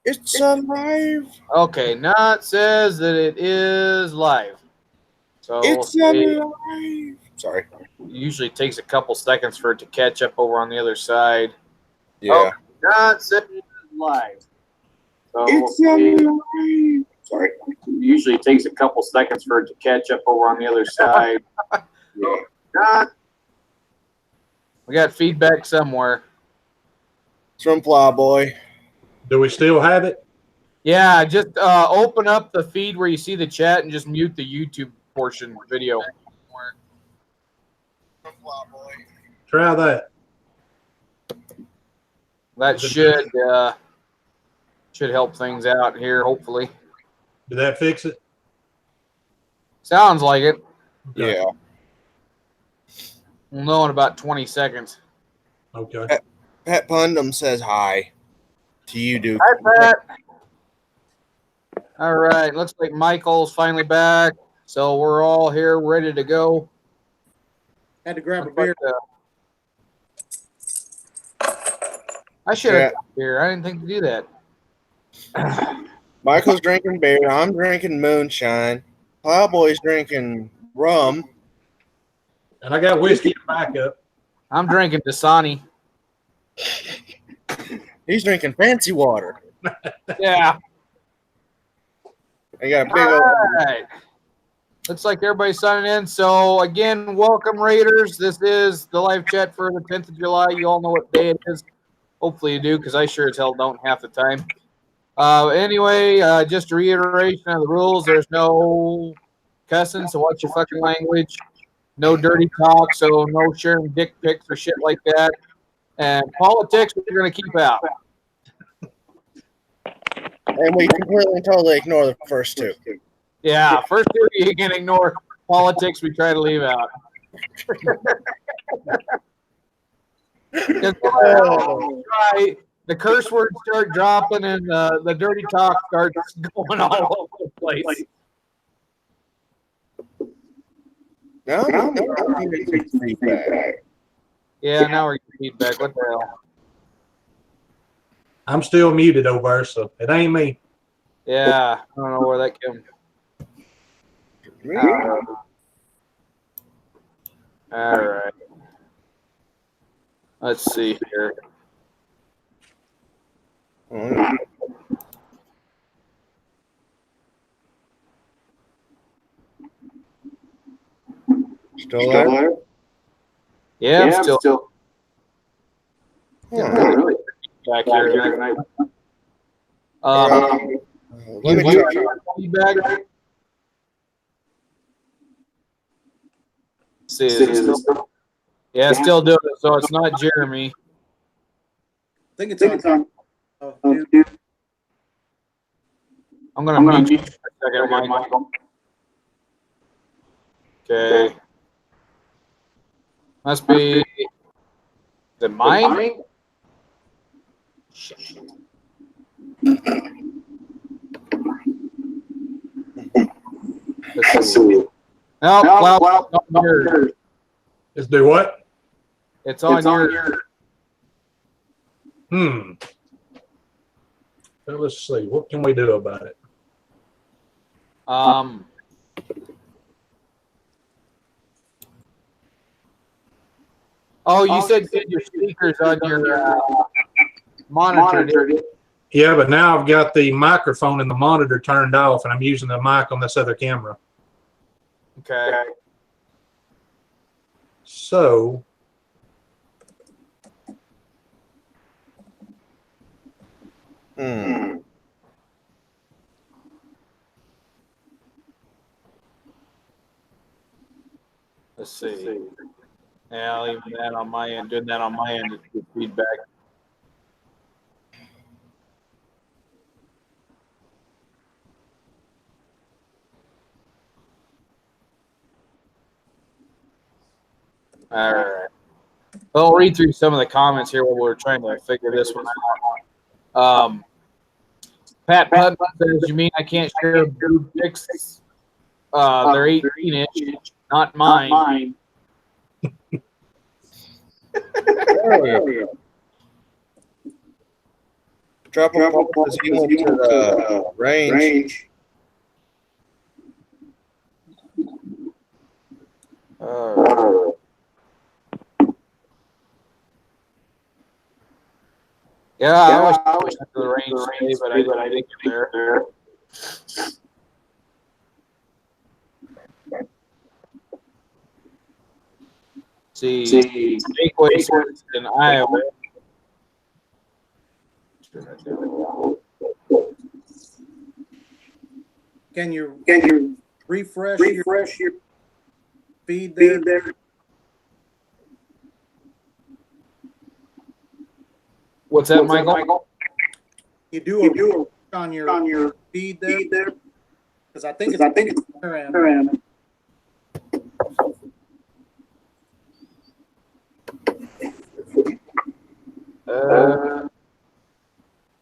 It's alive. Okay, now it says that it is live. So It's alive. Sorry. usually takes a couple seconds for it to catch up over on the other side. Yeah. Okay, now it says it is live. So It's alive. Sorry. usually takes a couple seconds for it to catch up over on the other side. Yeah. We got feedback somewhere. It's from Plowboy. Do we still have it? Yeah, just open up the feed where you see the chat and just mute the YouTube portion video. From Plowboy. Try that. That should help things out here, hopefully. Did that fix it? Sounds like it. Okay. Yeah. We'll know in about 20 seconds. Okay. Pat Pundum says hi to you, Duke. Hi, Pat. All right. Looks like Michael's finally back. So we're all here ready to go. Had to grab a beer. I should have beer. I didn't think to do that. Michael's drinking beer. I'm drinking moonshine. Plowboy's drinking rum. And I got whiskey to back up. I'm drinking Dasani. He's drinking fancy water. Yeah. I got a big All right. Looks like everybody's signing in. So, again, welcome, Raiders. This is the live chat for the 10th of July. You all know what day it is. Hopefully you do, because I sure as hell don't half the time. Anyway, just a reiteration of the rules. There's no cussing, so watch your fucking language. No dirty talk, so no sharing dick pics or shit like that. And politics, we're going to keep out. And we completely and totally ignore the first two. Yeah, first two you can ignore. Politics, we try to leave out. Right, the curse words start dropping and the dirty talk starts going all over the place. No, feedback. Yeah, now we're getting feedback. What the hell? I'm still muted over, so it ain't me. Yeah, I don't know where that came from. All right. Let's see here. Still there? Yeah, I'm still. Yeah. Really back here. Let me you try. feedback. See, is it still? Yeah, still doing it. So it's not Jeremy. I think it's on. Oh, dude. I'm gonna mute you for a second, Michael. Okay. Must be. Is it mine? Shit. Let's see. No, well, not yours. Let's do what? It's on your. Well, let's see. What can we do about it? Oh, you said you had your speakers on your monitor. Yeah, but now I've got the microphone and the monitor turned off, and I'm using the mic on this other camera. Okay. So, Let's see. Yeah, I'll leave that on my end. Doing that on my end to get feedback. All right. Well, I'll read through some of the comments here while we're trying to figure this one out. Pat Pudman says, "You mean I can't share boob pics? They're 18-inch, not mine." Drop a pulse as he went to the range. Yeah, I was to the range today, but I didn't get there. See, Safeway Service in Iowa. Can you refresh your feed there? What's that, Michael? You do on your feed there? Because I think it's there.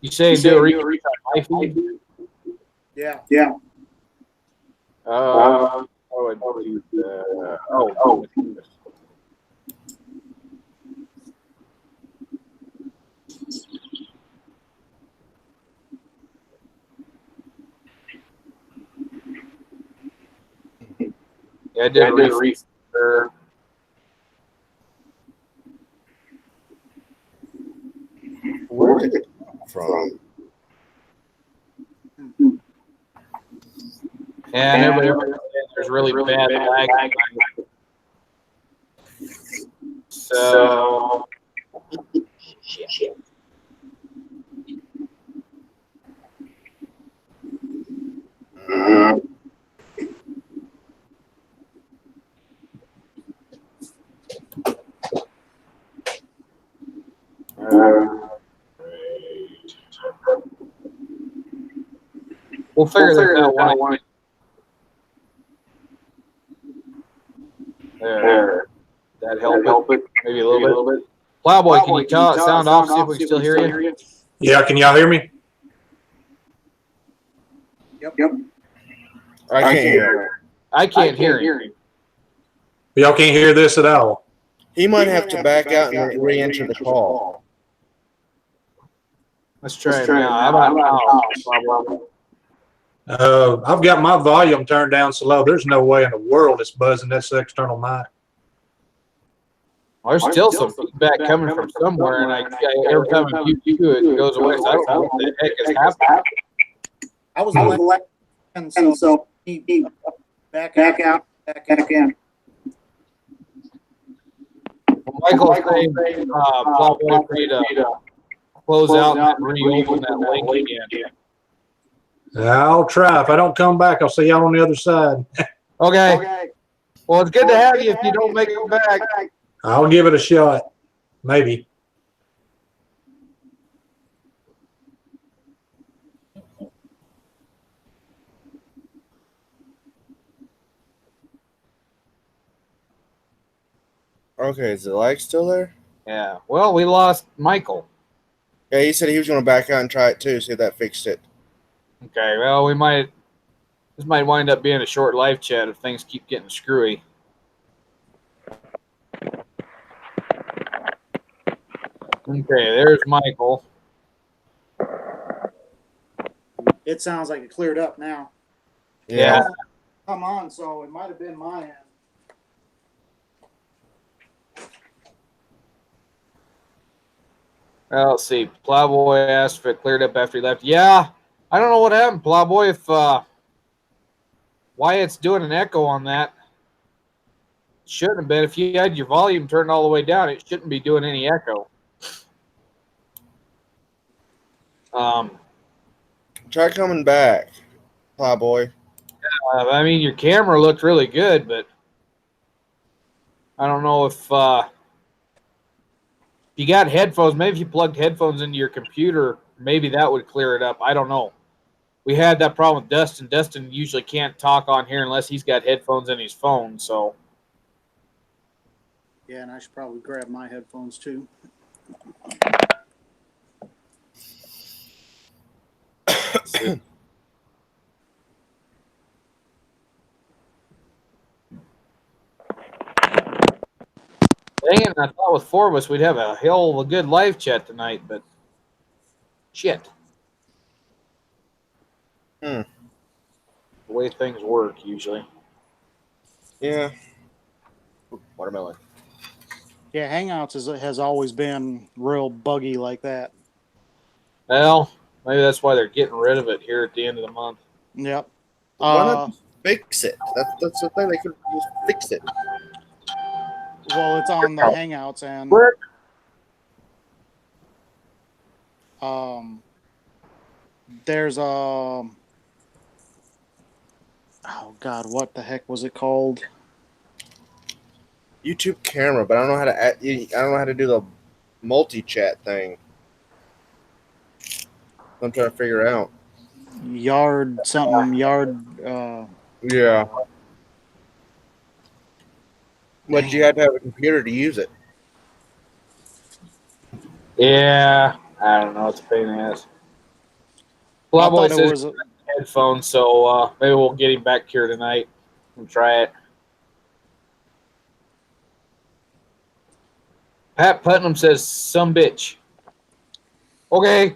You say do a refresh on my feed? Yeah. Oh. Yeah, I did a refresh. Where did it come from? And everybody there's really bad lag. So shit. We'll figure that out. There. That help it? Maybe a little bit. Plowboy, can you sound off, see if we can still hear you? Yeah, can y'all hear me? Yep. I can't hear. I can't hear you. Y'all can't hear this at all. He might have to back out and re-enter the call. Let's try it now. How about now? I've got my volume turned down so low. There's no way in the world it's buzzing this external mic. Well, there's still some feedback coming from somewhere, and every time I mute you, it goes away. So I don't know what the heck is happening. I was elected, and so he back out in. Michael's saying, Plowboy for you to close out and reopen that link again. I'll try. If I don't come back, I'll see y'all on the other side. Okay. Well, it's good to have you if you don't make it back. I'll give it a shot. Maybe. Okay, is the lag still there? Yeah. Well, we lost Michael. Yeah, he said he was going to back out and try it too, see if that fixed it. Okay. Well, this might wind up being a short live chat if things keep getting screwy. Okay, there's Michael. It sounds like it cleared up now. Yeah. Come on, so it might have been my end. Well, let's see. Plowboy asked if it cleared up after he left. Yeah, I don't know what happened, Plowboy. If why it's doing an echo on that? Shouldn't have been. If you had your volume turned all the way down, it shouldn't be doing any echo. Try coming back, Plowboy. I mean, your camera looked really good, but I don't know if you got headphones. Maybe if you plugged headphones into your computer, maybe that would clear it up. I don't know. We had that problem with Dustin. Dustin usually can't talk on here unless he's got headphones in his phone. So, yeah, and I should probably grab my headphones too. dang it, I thought with four of us we'd have a hell of a good live chat tonight, but shit. Hmm. The way things work usually. Yeah. Watermelon. Yeah, Hangouts has always been real buggy like that. Well, maybe that's why they're getting rid of it here at the end of the month. Yep. Why not just fix it? That's the thing. They could just fix it. Well, it's on the Hangouts and there's a oh god, what the heck was it called? YouTube camera, but I don't know how to. I don't know how to do the multi-chat thing. I'm trying to figure out. Yard something yard. Yeah. But Dang you it. had to have a computer to use it. Yeah, I don't know. It's a pain in the ass. I Plowboy thought it says was headphones, so maybe we'll get him back here tonight and try it. Pat Putnam says, "Some bitch." Okay.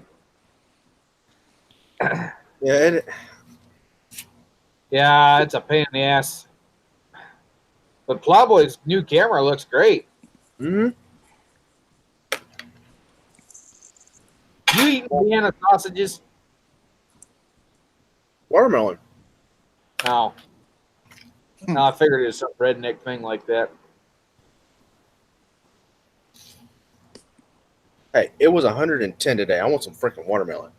Yeah. Yeah, it's a pain in the ass. But Plowboy's new camera looks great. Hmm. You eat Vienna sausages? Watermelon. No. No, I figured it was some redneck thing like that. Hey, it was 110 today. I want some freaking watermelon.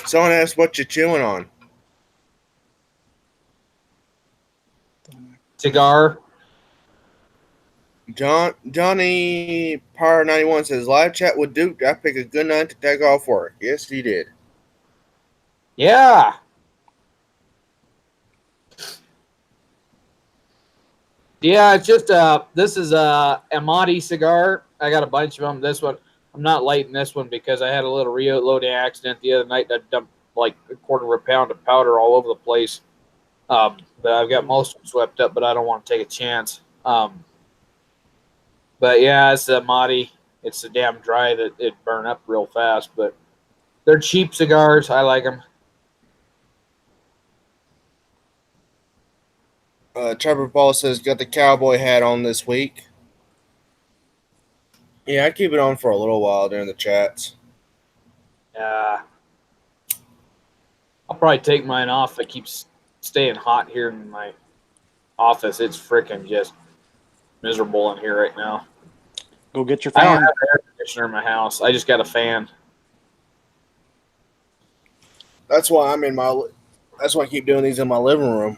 Someone asked what you chewing on. Cigar. Johnny Power 91 says live chat with Duke. I pick a good night to take off work. Yes, he did. Yeah. Yeah, it's just this is a Amati cigar. I got a bunch of them. This one, I'm not lighting this one because I had a little reloading accident the other night. I dumped like a quarter of a pound of powder all over the place. But I've got most of them swept up, but I don't want to take a chance. But yeah, it's a Amati. It's so damn dry that it burn up real fast. But they're cheap cigars. I like them. Trevor Ball says got the cowboy hat on this week. Yeah, I keep it on for a little while during the chats. I'll probably take mine off. It keeps staying hot here in my office. It's freaking just miserable in here right now. go get your I don't fan. have an air conditioner in my house. I just got a fan. That's why I'm in my. That's why I keep doing these in my living room.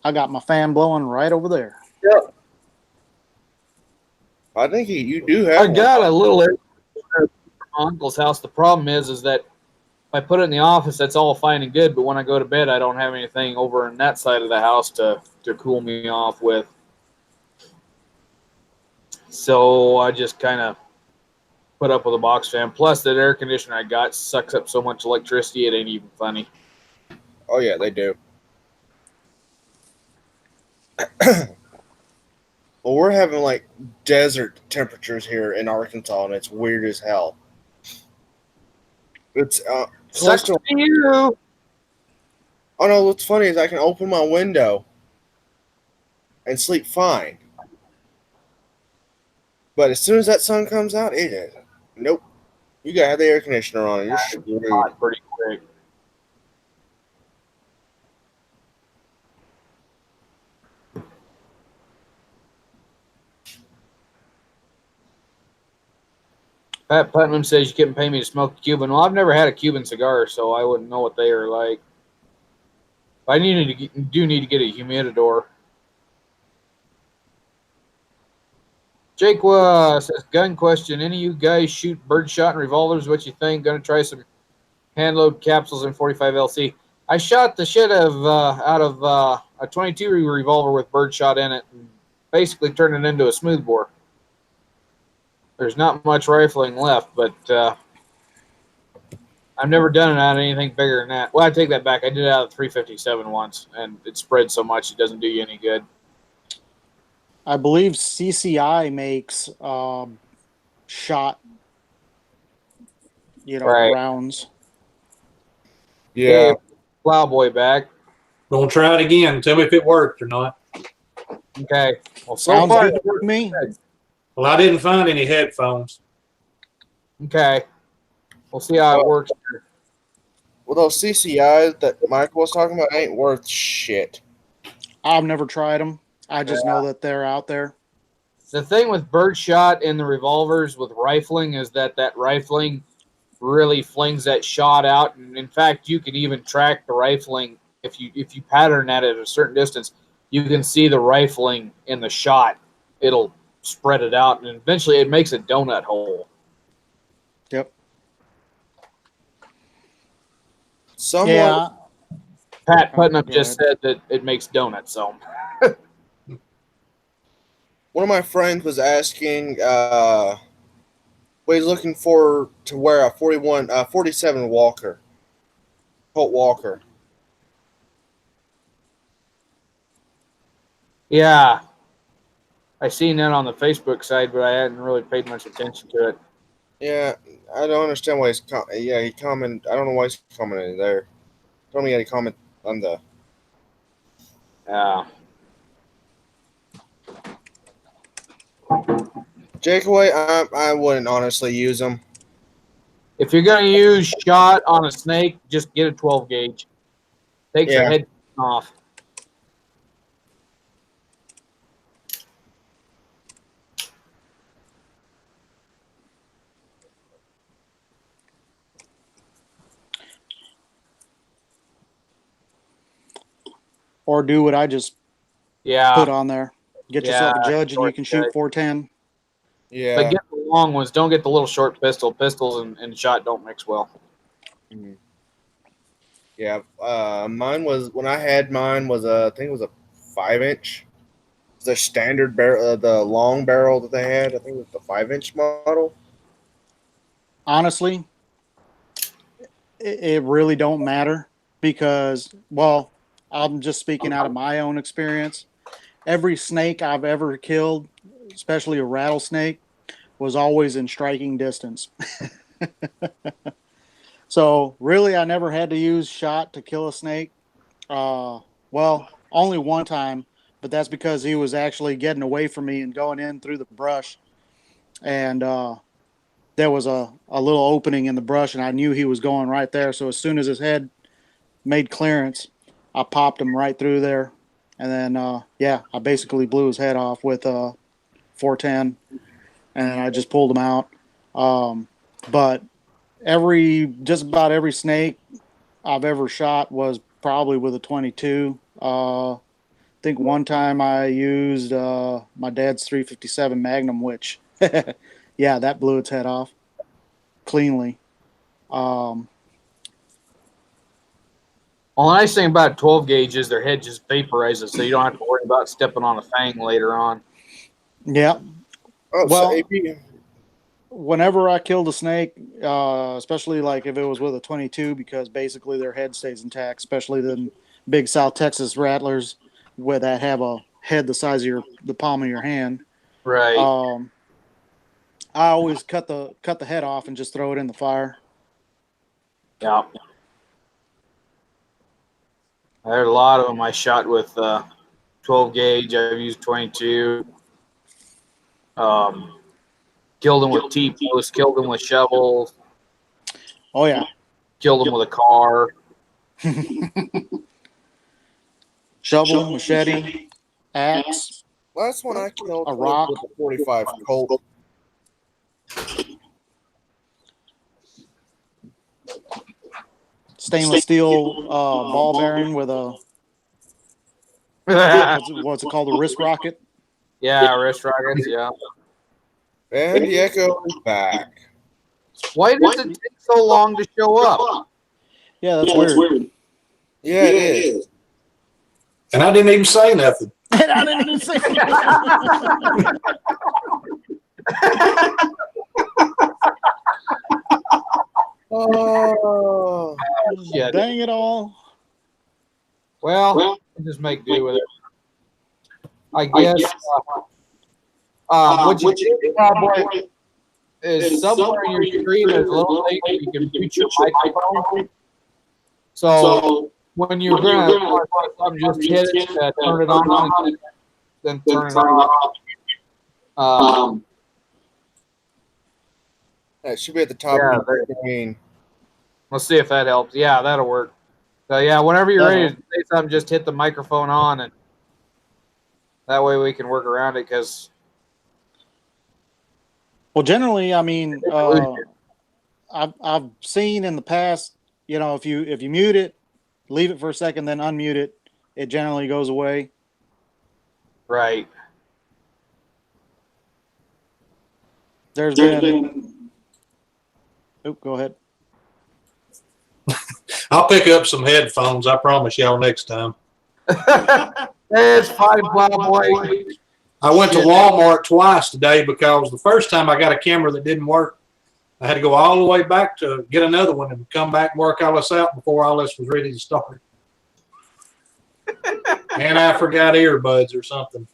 I got my fan blowing right over there. Yeah. I think you do have. I got a little air conditioner from my uncle's house. The problem is that if I put it in the office, that's all fine and good. But when I go to bed, I don't have anything over in that side of the house to cool me off with. So I just kind of put up with a box fan. Plus, that air conditioner I got sucks up so much electricity, it ain't even funny. Oh yeah, they do. Well, we're having like desert temperatures here in Arkansas, and it's weird as hell. It's close Sucks to. to you. Oh no, what's funny is I can open my window and sleep fine. But as soon as that sun comes out, it is. Nope. You gotta have the air conditioner on. You're screwed. Hot pretty quick. Pat Putnam says you couldn't pay me to smoke a Cuban. Well, I've never had a Cuban cigar, so I wouldn't know what they are like. I do need to get a humidor. Jake says, gun question. Any of you guys shoot birdshot and revolvers? What you think? Gonna try some hand load capsules in 45 LC. I shot the shit out of a 22 revolver with birdshot in it and basically turned it into a smoothbore. There's not much rifling left, but I've never done it out of anything bigger than that. Well, I take that back. I did it out of 357 once, and it spread so much it doesn't do you any good. I believe CCI makes shot, Right. rounds. Yeah. Hey, Plowboy back. Gonna try it again. Tell me if it worked or not. Okay. Well, so Sounds far, good to me. Well, I didn't find any headphones. okay. We'll see how it works. Well, those CCIs that Michael was talking about ain't worth shit. I've never tried them. I just know that they're out there. The thing with birdshot and the revolvers with rifling is that rifling really flings that shot out, and in fact, you can even track the rifling if you pattern that at a certain distance. You can see the rifling in the shot. It'll spread it out, and eventually, it makes a donut hole. Yep. Someone, Yeah. Pat Putnam Go just ahead. said that it makes donuts. So one of my friends was asking, what he's looking for to wear a 47 Walker, Colt Walker. yeah, I seen that on the Facebook side, but I hadn't really paid much attention to it. Yeah, I don't understand why he commented. I don't know why he's commenting there. Told me he had a comment on the. Yeah. Jakeaway, I wouldn't honestly use them. If you're going to use shot on a snake, just get a 12 gauge. Takes their Yeah. head off. Or do what I just Yeah. put on there. Get yourself a Yeah, judge and you can shoot judge. 410. Yeah. But get the long ones. Don't get the little short pistol. Pistols and shot don't mix well. Mhm. Yeah. Mine was when I had mine was I think it was a 5-inch. The standard barrel, the long barrel that they had. I think it was the 5-inch model. Honestly, it really don't matter because, well, I'm just speaking out of my own experience. Every snake I've ever killed, especially a rattlesnake, was always in striking distance. So really, I never had to use shot to kill a snake. Well, only one time, but that's because he was actually getting away from me and going in through the brush. And there was a little opening in the brush, and I knew he was going right there. So as soon as his head made clearance, I popped him right through there. And then, yeah, I basically blew his head off with 410, and I just pulled him out. But just about every snake I've ever shot was probably with a 22. I think one time I used my dad's 357 Magnum, which, yeah, that blew its head off cleanly. Well, the nice thing about 12 gauge is their head just vaporizes, so you don't have to worry about stepping on a fang later on. Yeah. Oh, Well, so AP, whenever I killed a snake, especially like if it was with a 22, because basically their head stays intact, especially the big South Texas rattlers where that have a head the size of the palm of your hand. Right. I always cut the head off and just throw it in the fire. Yeah. There are a lot of them I shot with 12 gauge. I've used 22. Killed them with T-posts, killed them with shovels, Oh yeah. killed them with a car. Shovel, machete, axe, last one I killed a was rock. with a 45 Colt. Stainless steel ball bearing with a Yeah, what's it called, a wrist rocket. wrist rockets, yeah. And the Echo is back. Why does it take so long to show up? Yeah, that's weird. Yeah, it is. And I didn't even say nothing. And I didn't even say Oh, Yeah. Dang it all. Well, just make do with it. I guess What you do probably is somewhere in your screen there's a little thing where you can mute your microphone. So when you're gonna just hit it to turn it on and then turn it off. It should be at the top Yeah, of the screen. Let's see if that helps. Yeah, that'll work. So yeah, whenever you're ready to say something, just hit the microphone on, and that way we can work around it. Because Well, generally, I mean, I've seen in the past, you know, if you mute it, leave it for a second, then unmute it, it generally goes away. right. There's been. Oh, go ahead. I'll pick up some headphones. I promise y'all next time. It's fine, Plowboy. I went to Walmart twice today because the first time I got a camera that didn't work. I had to go all the way back to get another one and come back and work all this out before all this was ready to start. And I forgot earbuds or something.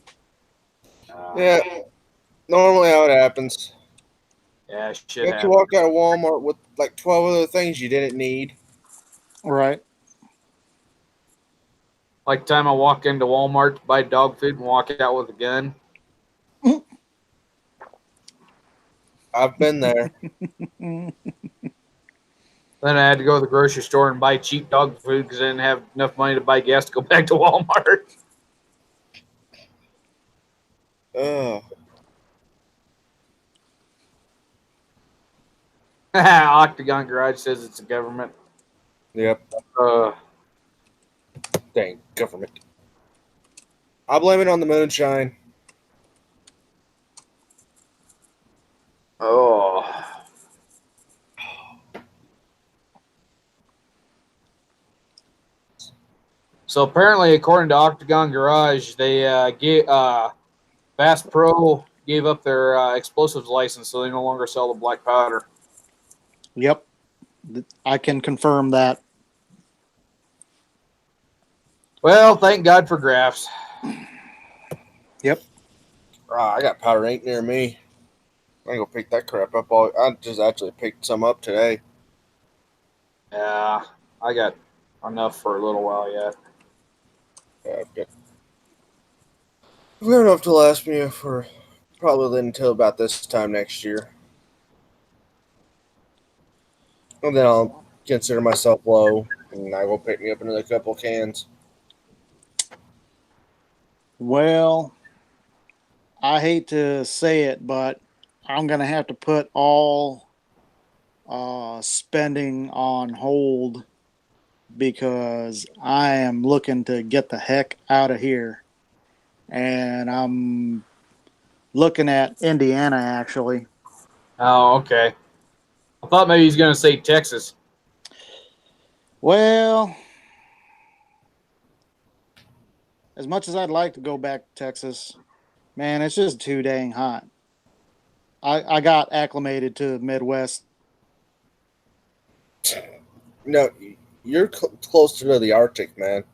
Yeah, normally how it happens. Yeah, shit You happens. walk out of Walmart with like 12 other things you didn't need. Right. Like time I walk into Walmart to buy dog food and walk out with a gun. I've been there. Then I had to go to the grocery store and buy cheap dog food because I didn't have enough money to buy gas to go back to Walmart. Ugh. Octagon Garage says it's a government. Yep. Dang, government. I blame it on the moonshine. Oh. So apparently, according to Octagon Garage, they Bass Pro gave up their explosives license, so they no longer sell the black powder. Yep. I can confirm that. Well, thank God for graphs. Yep. I got powder ink near me. I ain't gonna pick that crap up. I just actually picked some up today. Yeah, I got enough for a little while yet. Yeah, I've got enough to last me for probably until about this time next year. And then I'll consider myself low, and I will pick me up another couple cans. Well, I hate to say it, but I'm going to have to put all spending on hold because I am looking to get the heck out of here. And I'm looking at Indiana, actually. Oh, okay. I thought maybe he's going to say Texas. Well, as much as I'd like to go back to Texas, man, it's just too dang hot. I got acclimated to Midwest. No, you're closer to the Arctic, man.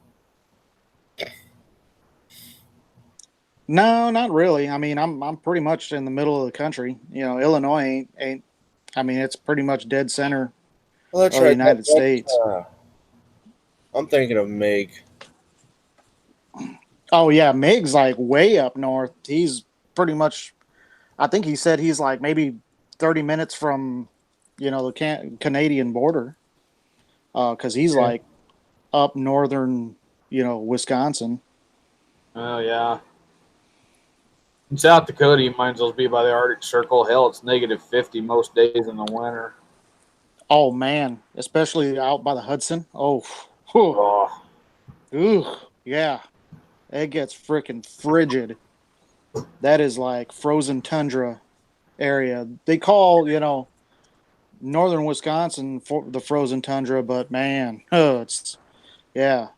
No, not really. I mean, I'm pretty much in the middle of the country. You know, Illinois ain't. I mean, it's pretty much dead center Well, that's of the right. United States. I'm thinking of Mig. Oh yeah, Mig's like way up north. He's pretty much. I think he said he's like maybe 30 minutes from, you know, the Canadian border, because he's like up northern, you know, Wisconsin. Oh, yeah. In South Dakota, you might as well be by the Arctic Circle. Hell, it's negative 50 most days in the winter. Oh man, especially out by the Hudson. Oh, Oh. ooh, yeah, it gets freaking frigid. That is like frozen tundra area. They call, you know, northern Wisconsin for the frozen tundra, but man, it's yeah,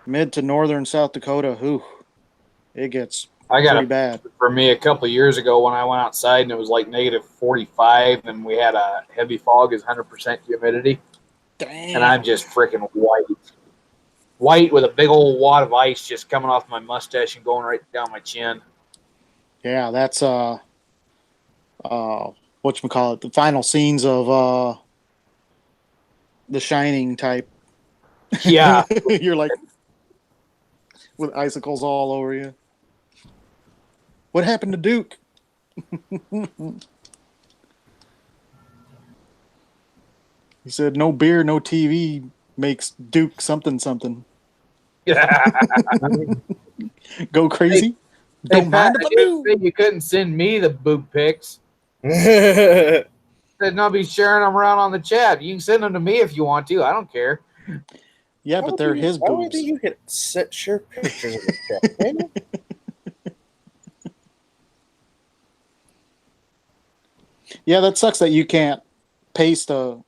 mid to northern South Dakota. Ooh, it gets I got pretty it bad. for me a couple of years ago when I went outside and it was like negative 45 and we had a heavy fog is 100% humidity. Damn. And I'm just freaking white. White with a big old wad of ice just coming off my mustache and going right down my chin. Yeah, that's whatchamacallit, the final scenes of the Shining type. Yeah. You're like with icicles all over you. What happened to Duke? He said no beer, no TV makes Duke something something. Go crazy. Hey, Don't Pat, mind if I I didn't do. say you couldn't send me the boob pics. Said not be sharing them around on the chat. You can send them to me if you want to. I don't care. Yeah, but they're his Why would boobs. you could share pictures of the chat? Can you? Yeah, that sucks that you can't paste a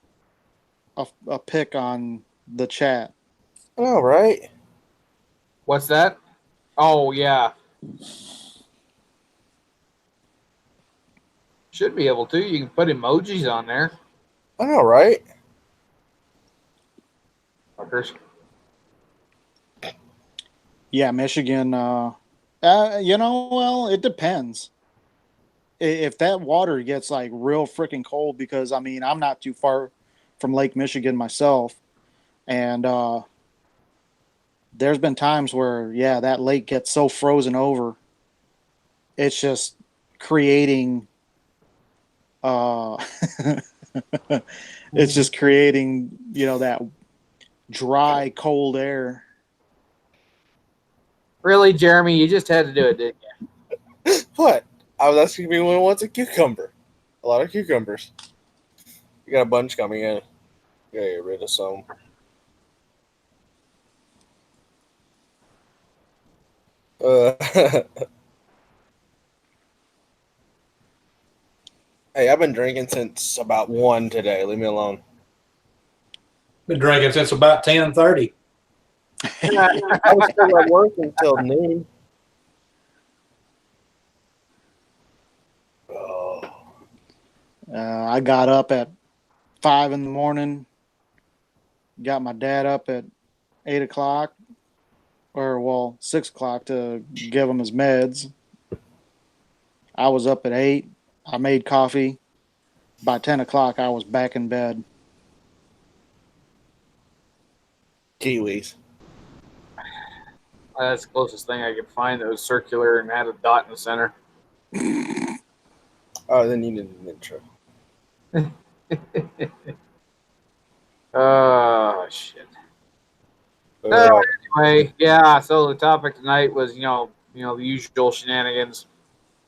pic on the chat. All right. What's that? Oh yeah, should be able to. You can put emojis on there. I know, right? Fuckers. Yeah, Michigan. Well, it depends. If that water gets like real freaking cold, because I mean, I'm not too far from Lake Michigan myself, and there's been times where, yeah, that lake gets so frozen over, it's just creating. Uh, it's just creating, that dry, cold air. Really, Jeremy? You just had to do it, didn't you? What? I was asking if anyone wants a cucumber. A lot of cucumbers. You got a bunch coming in. You gotta get rid of some. Hey, I've been drinking since about 1 today. Leave me alone. Been drinking since about 10:30. I was still at work until noon. Oh. I got up at 5 in the morning. Got my dad up at 8 o'clock, or 6 o'clock to give him his meds. I was up at 8. I made coffee. By 10 o'clock, I was back in bed. Kiwis. That's the closest thing I could find that was circular and had a dot in the center. Oh, then you need an intro. Oh shit. Uh, Anyway, yeah. So the topic tonight was, the usual shenanigans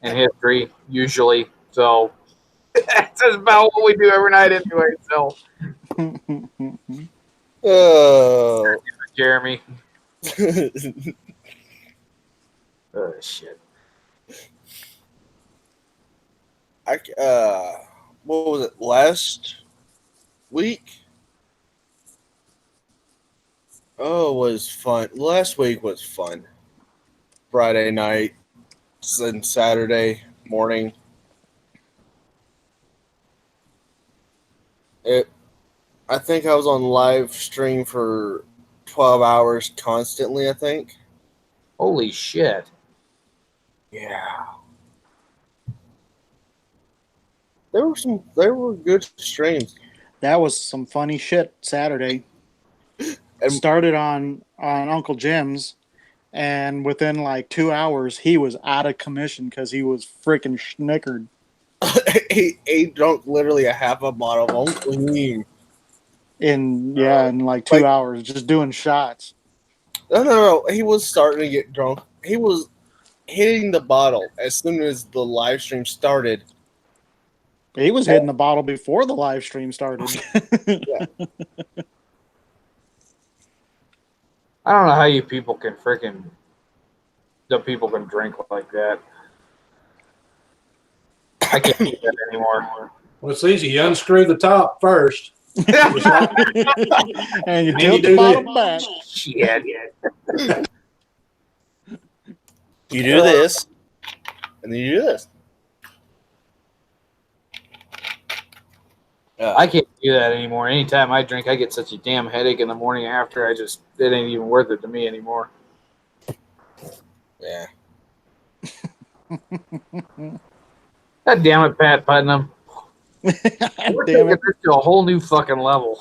in history, usually. So that's about what we do every night, anyway. So, oh. Jeremy. Oh shit. What was it? Last week? Oh, it was fun. Last week was fun. Friday night and Saturday morning. I think I was on live stream for 12 hours constantly, I think. Holy shit. Yeah. There were good streams. That was some funny shit Saturday. And Started on Uncle Jim's, and within like 2 hours, he was out of commission because he was freaking snickered. he drunk literally a half a bottle of Uncle Lean. In like 2 hours, just doing shots. No. He was starting to get drunk. He was hitting the bottle as soon as the live stream started. He was hitting the bottle before the live stream started. Yeah. I don't know how you people can the people can drink like that. I can't do that anymore. Well, it's easy. You unscrew the top first. And you And tilt you the do bottom back. Shit. You do this, and then you do this. I can't do that anymore. Anytime I drink, I get such a damn headache in the morning after. It ain't even worth it to me anymore. Yeah. God damn it, Pat Putnam. We're Damn taking it. this to a whole new fucking level.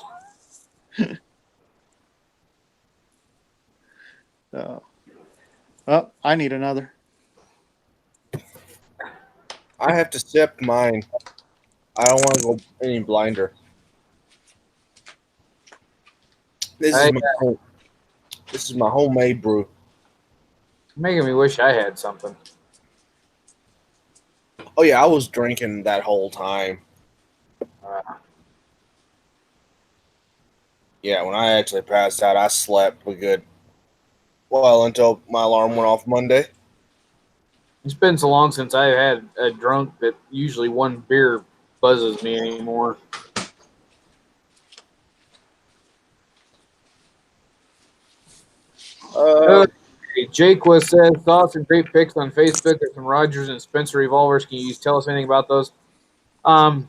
Oh, I need another. I have to sip mine. I don't want to go any blinder. This Hey, is my homemade brew. making me wish I had something. Oh yeah, I was drinking that whole time. Yeah, when I actually passed out, I slept a good well until my alarm went off Monday. It's been so long since I had a drunk that usually one beer buzzes me anymore. Hey, Jake says saw some great pics on Facebook of some Rogers and Spencer revolvers. Can you tell us anything about those?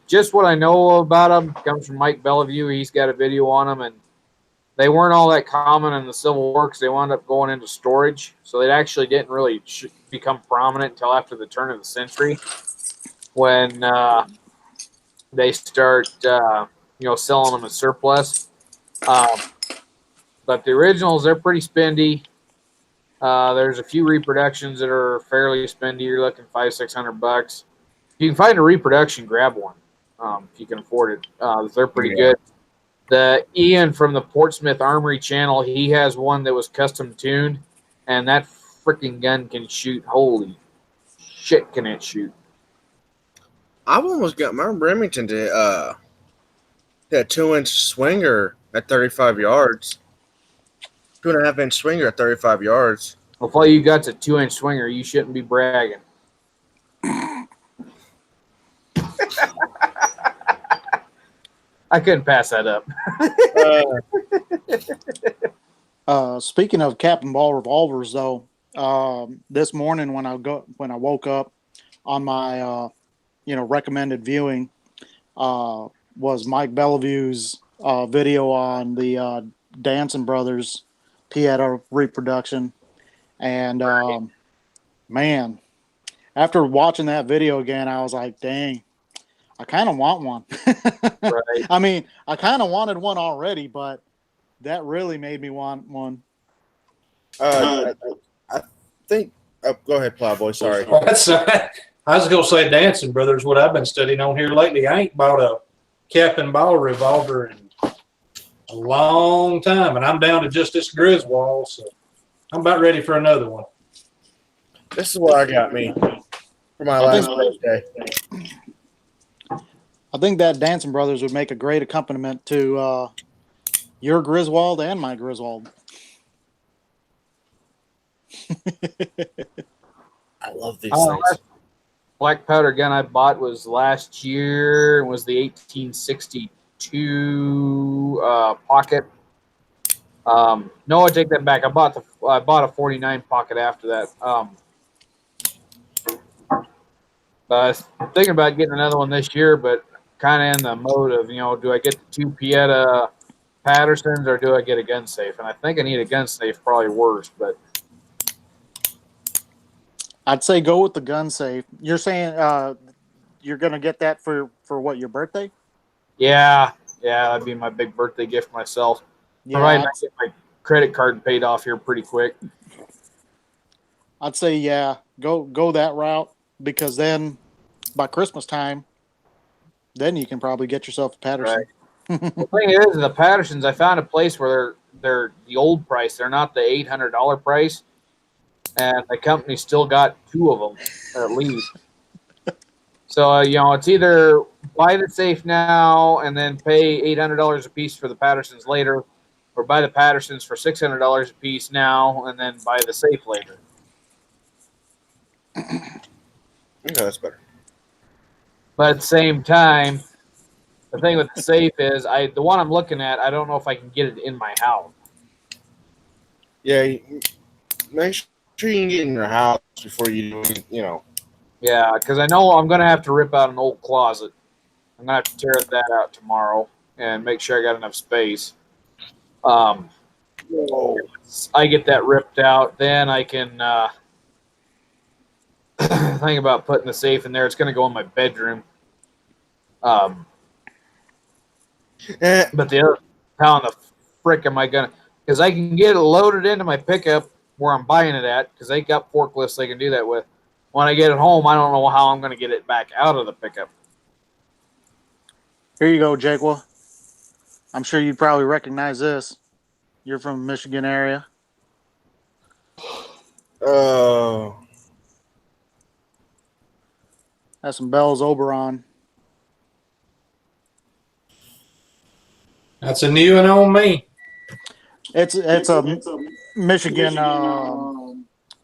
Just what I know about them comes from Mike Bellevue. He's got a video on them, and they weren't all that common in the Civil War because they wound up going into storage. So they actually didn't really become prominent until after the turn of the century, when they start, selling them as surplus. But the originals, they're pretty spendy. There's a few reproductions that are fairly spendy. You're looking $500-600. If you can find a reproduction, grab one. If you can afford it, they're pretty good. The Ian from the Portsmouth Armory channel, he has one that was custom tuned, and that freaking gun can shoot. Holy shit, can it shoot? I've almost got my Remington to that 2-inch swinger at 35 yards. 2.5-inch swinger at 35 yards. Well, if all you got's a 2-inch swinger, you shouldn't be bragging. I couldn't pass that up. Speaking of Captain Ball revolvers, though, this morning when I woke up on my recommended viewing was Mike Bellevue's video on the Danson Brothers Pieta reproduction, and man, after watching that video again, I was like, dang, I kind of want one. Right. I mean, I kind of wanted one already, but that really made me want one. I think. Oh, go ahead, Plowboy. Sorry. I was going to say Dancing Brothers, what I've been studying on here lately. I ain't bought a cap and ball revolver in a long time, and I'm down to just this Griswold, so I'm about ready for another one. This is what I got me for my last birthday. I think that Dancing Brothers would make a great accompaniment to your Griswold and my Griswold. I love these things. Black powder gun I bought was last year. It was the 1862 pocket. No, I take that back. I bought a 49 pocket after that. I was thinking about getting another one this year, but kind of in the mode of, do I get the 2 Pieta Pattersons or do I get a gun safe? And I think I need a gun safe, probably worse, but I'd say go with the gun safe. You're saying you're gonna get that for what, your birthday? yeah, that'd be my big birthday gift myself. Yeah, Provided I get my credit card paid off here pretty quick. I'd say go that route, because then by Christmas time, then you can probably get yourself a Patterson. Right. The thing is, the Pattersons, I found a place where they're the old price. They're not the $800 price, and the company still got 2 of them at least. So it's either buy the safe now and then pay $800 a piece for the Pattersons later, or buy the Pattersons for $600 a piece now and then buy the safe later. Okay, that's better. But at the same time, the thing with the safe is, the one I'm looking at, I don't know if I can get it in my house. Yeah, make sure you can get in your house before you do. Yeah, because I know I'm going to have to rip out an old closet. I'm going to have to tear that out tomorrow and make sure I got enough space. I get that ripped out, then I can thinking about putting the safe in there. It's going to go in my bedroom. But the other, how in the frick am I going to? Because I can get it loaded into my pickup where I'm buying it at, because they got forklifts they can do that with. When I get it home, I don't know how I'm going to get it back out of the pickup. Here you go, Jakewa. I'm sure you'd probably recognize this. You're from the Michigan area. Oh, That's some Bell's Oberon. That's a new one on me. It's a Michigan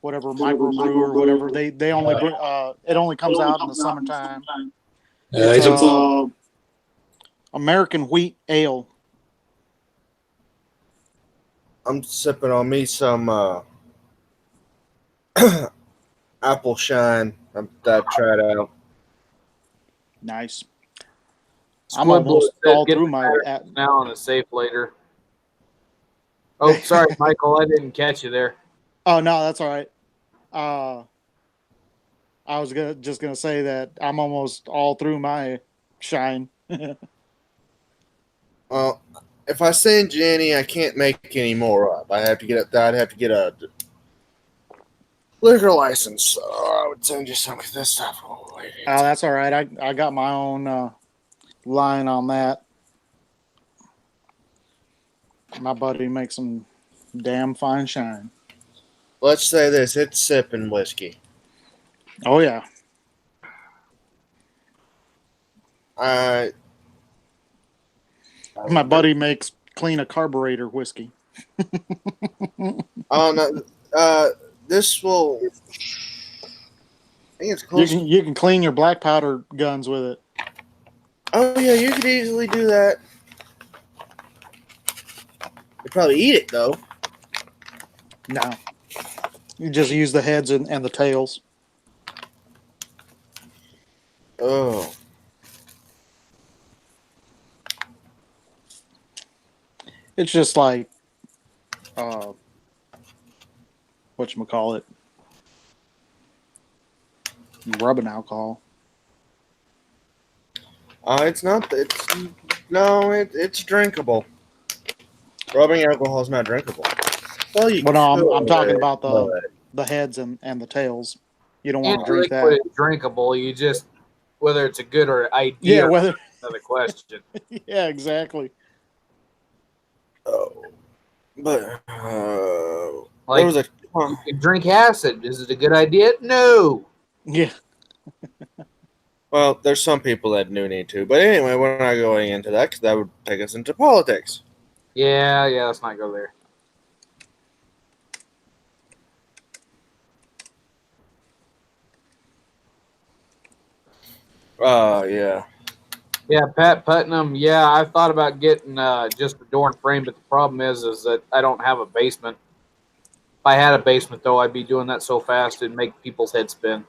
whatever microbrew or whatever. They only it only comes out in the summertime. It's American wheat ale. I'm sipping on me some apple shine that I tried out. Nice. I'm Squid almost Blood said, all "Get through the my. batteries now on the safe later." Oh, sorry, Michael, I didn't catch you there. Oh no, that's all right. I was just gonna say that I'm almost all through my shine. Well, if I send you any, I can't make any more up. I'd have to get a liquor license. So I would send you some of this stuff. Oh, wait. Oh, that's all right. I got my own line on that. My buddy makes some damn fine shine. Let's say this: it's sipping whiskey. Oh yeah. My buddy makes clean a carburetor whiskey. Oh no, this will. I think it's close. You can clean your black powder guns with it. Oh yeah, you could easily do that. You'd probably eat it though. No. You just use the heads and the tails. Oh. It's just like whatchamacallit? Rubbing alcohol. It's not. It's drinkable. Rubbing alcohol is not drinkable. Well, you. Well, no, I'm talking could, about but- the heads and the tails. You don't And want to drink liquid that. is drinkable. You just, whether it's a good or idea, Yeah, whether another question. yeah, exactly. Oh, but Like, there was a. you can drink acid. Is it a good idea? No. Yeah. Well, there's some people that do need to, but anyway, we're not going into that because that would take us into politics. Yeah, let's not go there. Yeah. Yeah, Pat Putnam. Yeah, I thought about getting just a door and frame, but the problem is that I don't have a basement. If I had a basement, though, I'd be doing that so fast it'd make people's heads spin.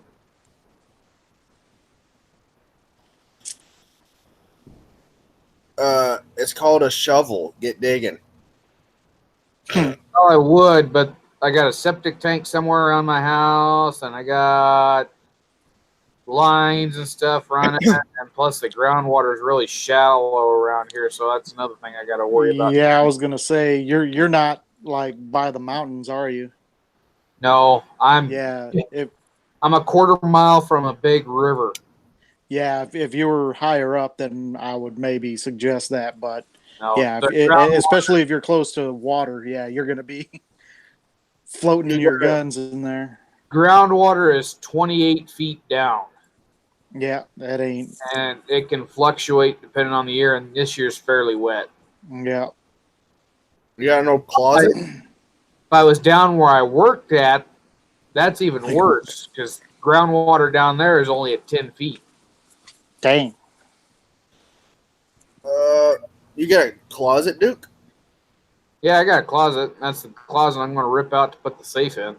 It's called a shovel. Get digging. Oh, I would, but I got a septic tank somewhere around my house, and I got lines and stuff running, and plus the groundwater is really shallow around here, so that's another thing I got to worry about. Yeah, I was gonna say you're not like by the mountains, are you? No, I'm Yeah. a quarter mile from a big river. Yeah, if you were higher up, then I would maybe suggest that. But No, yeah, the groundwater- especially if you're close to water, yeah, you're gonna be floating your guns in there. groundwater is 28 feet down, Yeah, that ain't. and it can fluctuate depending on the year. And this year's fairly wet. Yeah, You got no closet? If I was down where I worked at, that's even worse because groundwater down there is only at 10 feet. dang. You got a closet, Duke? Yeah, I got a closet. That's the closet I'm going to rip out to put the safe in.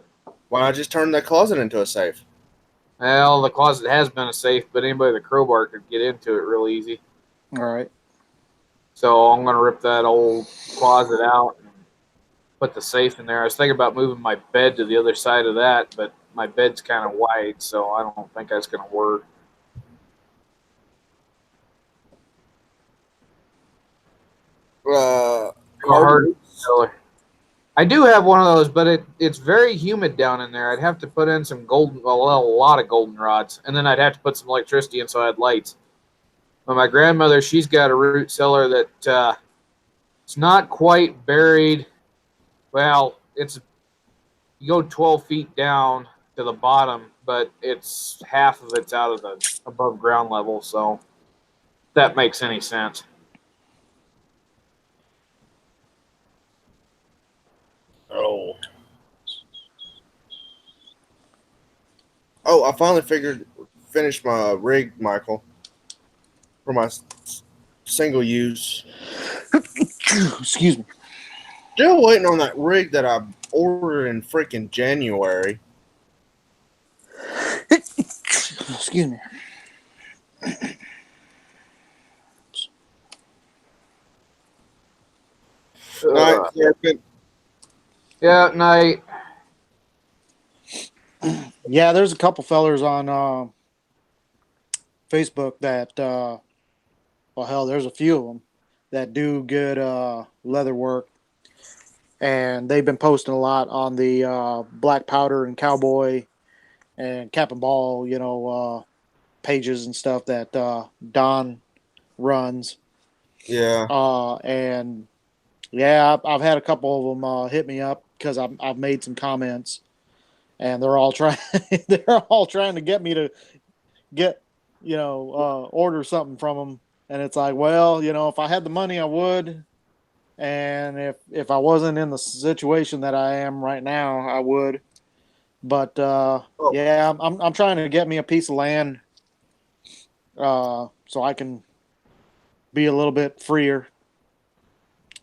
Why not just turn that closet into a safe? Well, the closet has been a safe, but anybody with a crowbar could get into it real easy. All right. So I'm going to rip that old closet out and put the safe in there. I was thinking about moving my bed to the other side of that, but my bed's kind of wide, so I don't think that's going to work. Hard. I do have one of those, but it's very humid down in there. I'd have to put in some a lot of goldenrods, and then I'd have to put some electricity in so I had lights. But my grandmother, she's got a root cellar that it's not quite buried. Well, you go 12 feet down to the bottom, but it's half of it's out of the above ground level, so if that makes any sense. Oh, I finally finished my rig, Michael, for my single use. Excuse me. Still waiting on that rig that I ordered in freaking January. Excuse me. Night, Serpent. Yeah, night. Yeah, there's a couple fellers on Facebook that, well, hell, there's a few of them that do good leather work, and they've been posting a lot on the Black Powder and Cowboy and Cap and Ball, pages and stuff that Don runs. Yeah. And yeah, I've had a couple of them hit me up because I've made some comments, and they're all trying to get me to get order something from them. And it's like, well, if I had the money, I would. And if I wasn't in the situation that I am right now, I would. But yeah, I'm trying to get me a piece of land so I can be a little bit freer.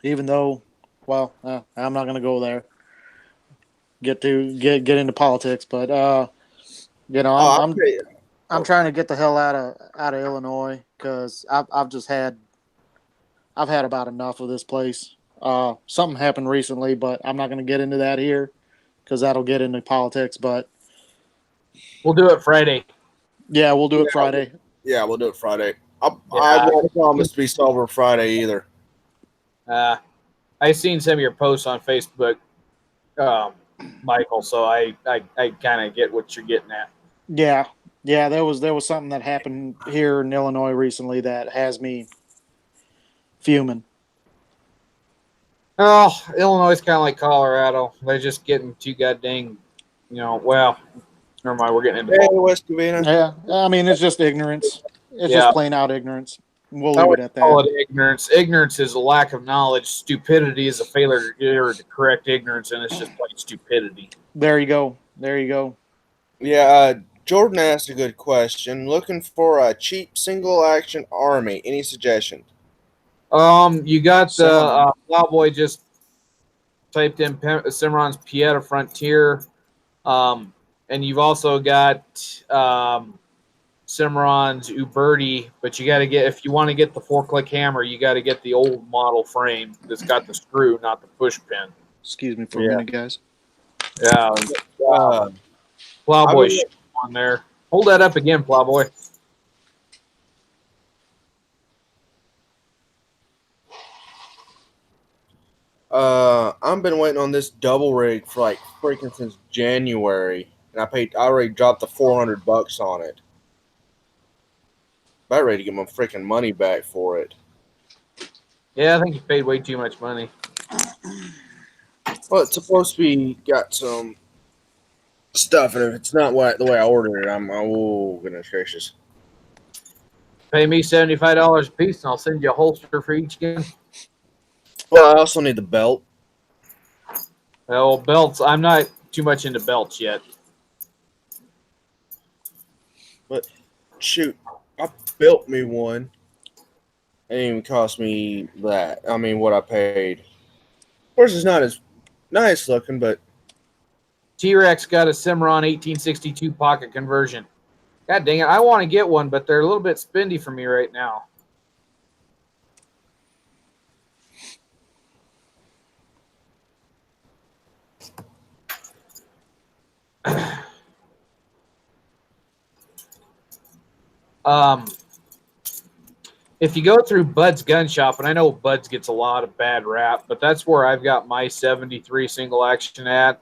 Even though, well, I'm not going to go there. Get into politics, but I'm trying to get the hell out of Illinois because I've had about enough of this place. Something happened recently, but I'm not going to get into that here because that'll get into politics. But We'll do it Friday. yeah, we'll do it Friday. Yeah, we'll do it Friday. I won't promise to be sober Friday either. I seen some of your posts on Facebook, Michael, so I kind of get what you're getting at. Yeah, there was something that happened here in Illinois recently that has me fuming. Oh, Illinois is kind of like Colorado. They're just getting too goddamn, well, never mind. We're getting into Hey, West Covina. Yeah, I mean it's just ignorance. It's just plain out ignorance. We'll I leave would it at call that. it ignorance. Ignorance is a lack of knowledge. Stupidity is a failure to correct ignorance, and it's just plain stupidity. There you go. Yeah, Jordan asked a good question. Looking for a cheap single action army. Any suggestions? You got Cimarron. the Plowboy just typed in Cimarron's Pieta Frontier, and you've also got Cimarron's Uberti, but you got to get, if you want to get the 4-click hammer, you got to get the old model frame that's got the screw, not the push pin. Excuse me for a minute, guys. Yeah, Plowboy on there. Hold that up again, Plowboy. I've been waiting on this double rig for like freaking since January, and I already dropped the $400 on it. About ready to get my freaking money back for it. Yeah, I think you paid way too much money. Well, it's supposed to be got some stuff, and if it's not the way I ordered it, oh goodness gracious. Pay me $75 a piece, and I'll send you a holster for each gun. Well, I also need the belt. Well, belts. I'm not too much into belts yet. But shoot, I built me one. It didn't even cost me that. I mean, what I paid. Of course, it's not as nice looking, but T-Rex got a Cimarron 1862 pocket conversion. God dang it. I want to get one, but they're a little bit spendy for me right now. If you go through Bud's Gun Shop, and I know Bud's gets a lot of bad rap, but that's where I've got my 73 single action at.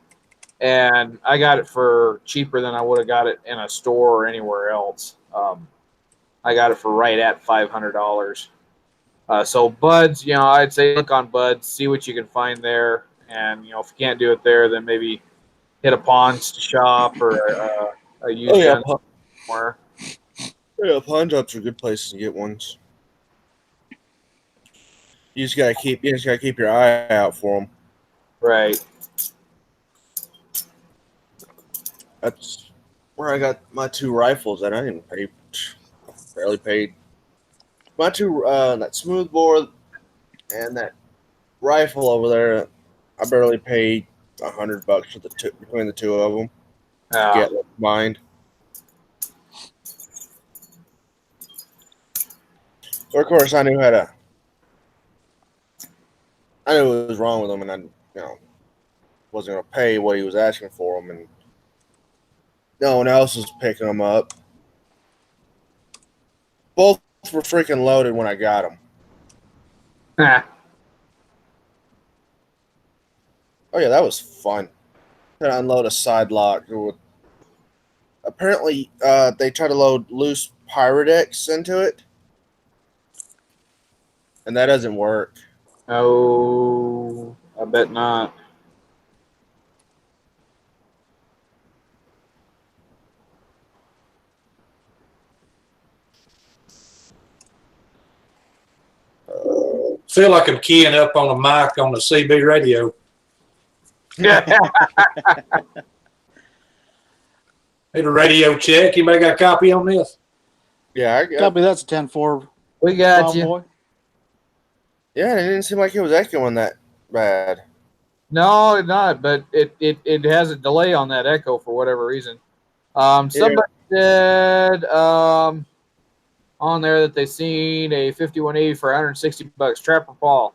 And I got it for cheaper than I would have got it in a store or anywhere else. I got it for right at $500. So Bud's, I'd say look on Bud's, see what you can find there. And, if you can't do it there, then maybe hit a pawn shop or a used gun somewhere. Yeah, pawn shops are good places to get ones. You just gotta keep your eye out for them. Right. That's where I got my 2 rifles that I didn't pay. Barely paid. My 2 that smoothbore and that rifle over there. I barely paid $100 for between the 2 of them. Get combined. So of course I knew what was wrong with him, and I wasn't gonna pay what he was asking for them, and no one else was picking them up. Both were freaking loaded when I got them. Oh yeah, that was fun. To unload a side lock. Apparently, they try to load loose Pyrex into it, and that doesn't work. Oh, I bet not. Feel like I'm keying up on a mic on the CB radio. Need a radio check. You got a copy on this? Yeah, I got. Copy, that's a 10-4. We got you. Boy. Yeah, it didn't seem like it was echoing that bad. No, not. But it has a delay on that echo for whatever reason. Somebody said on there that they seen a 5180 for $160. Trapper Paul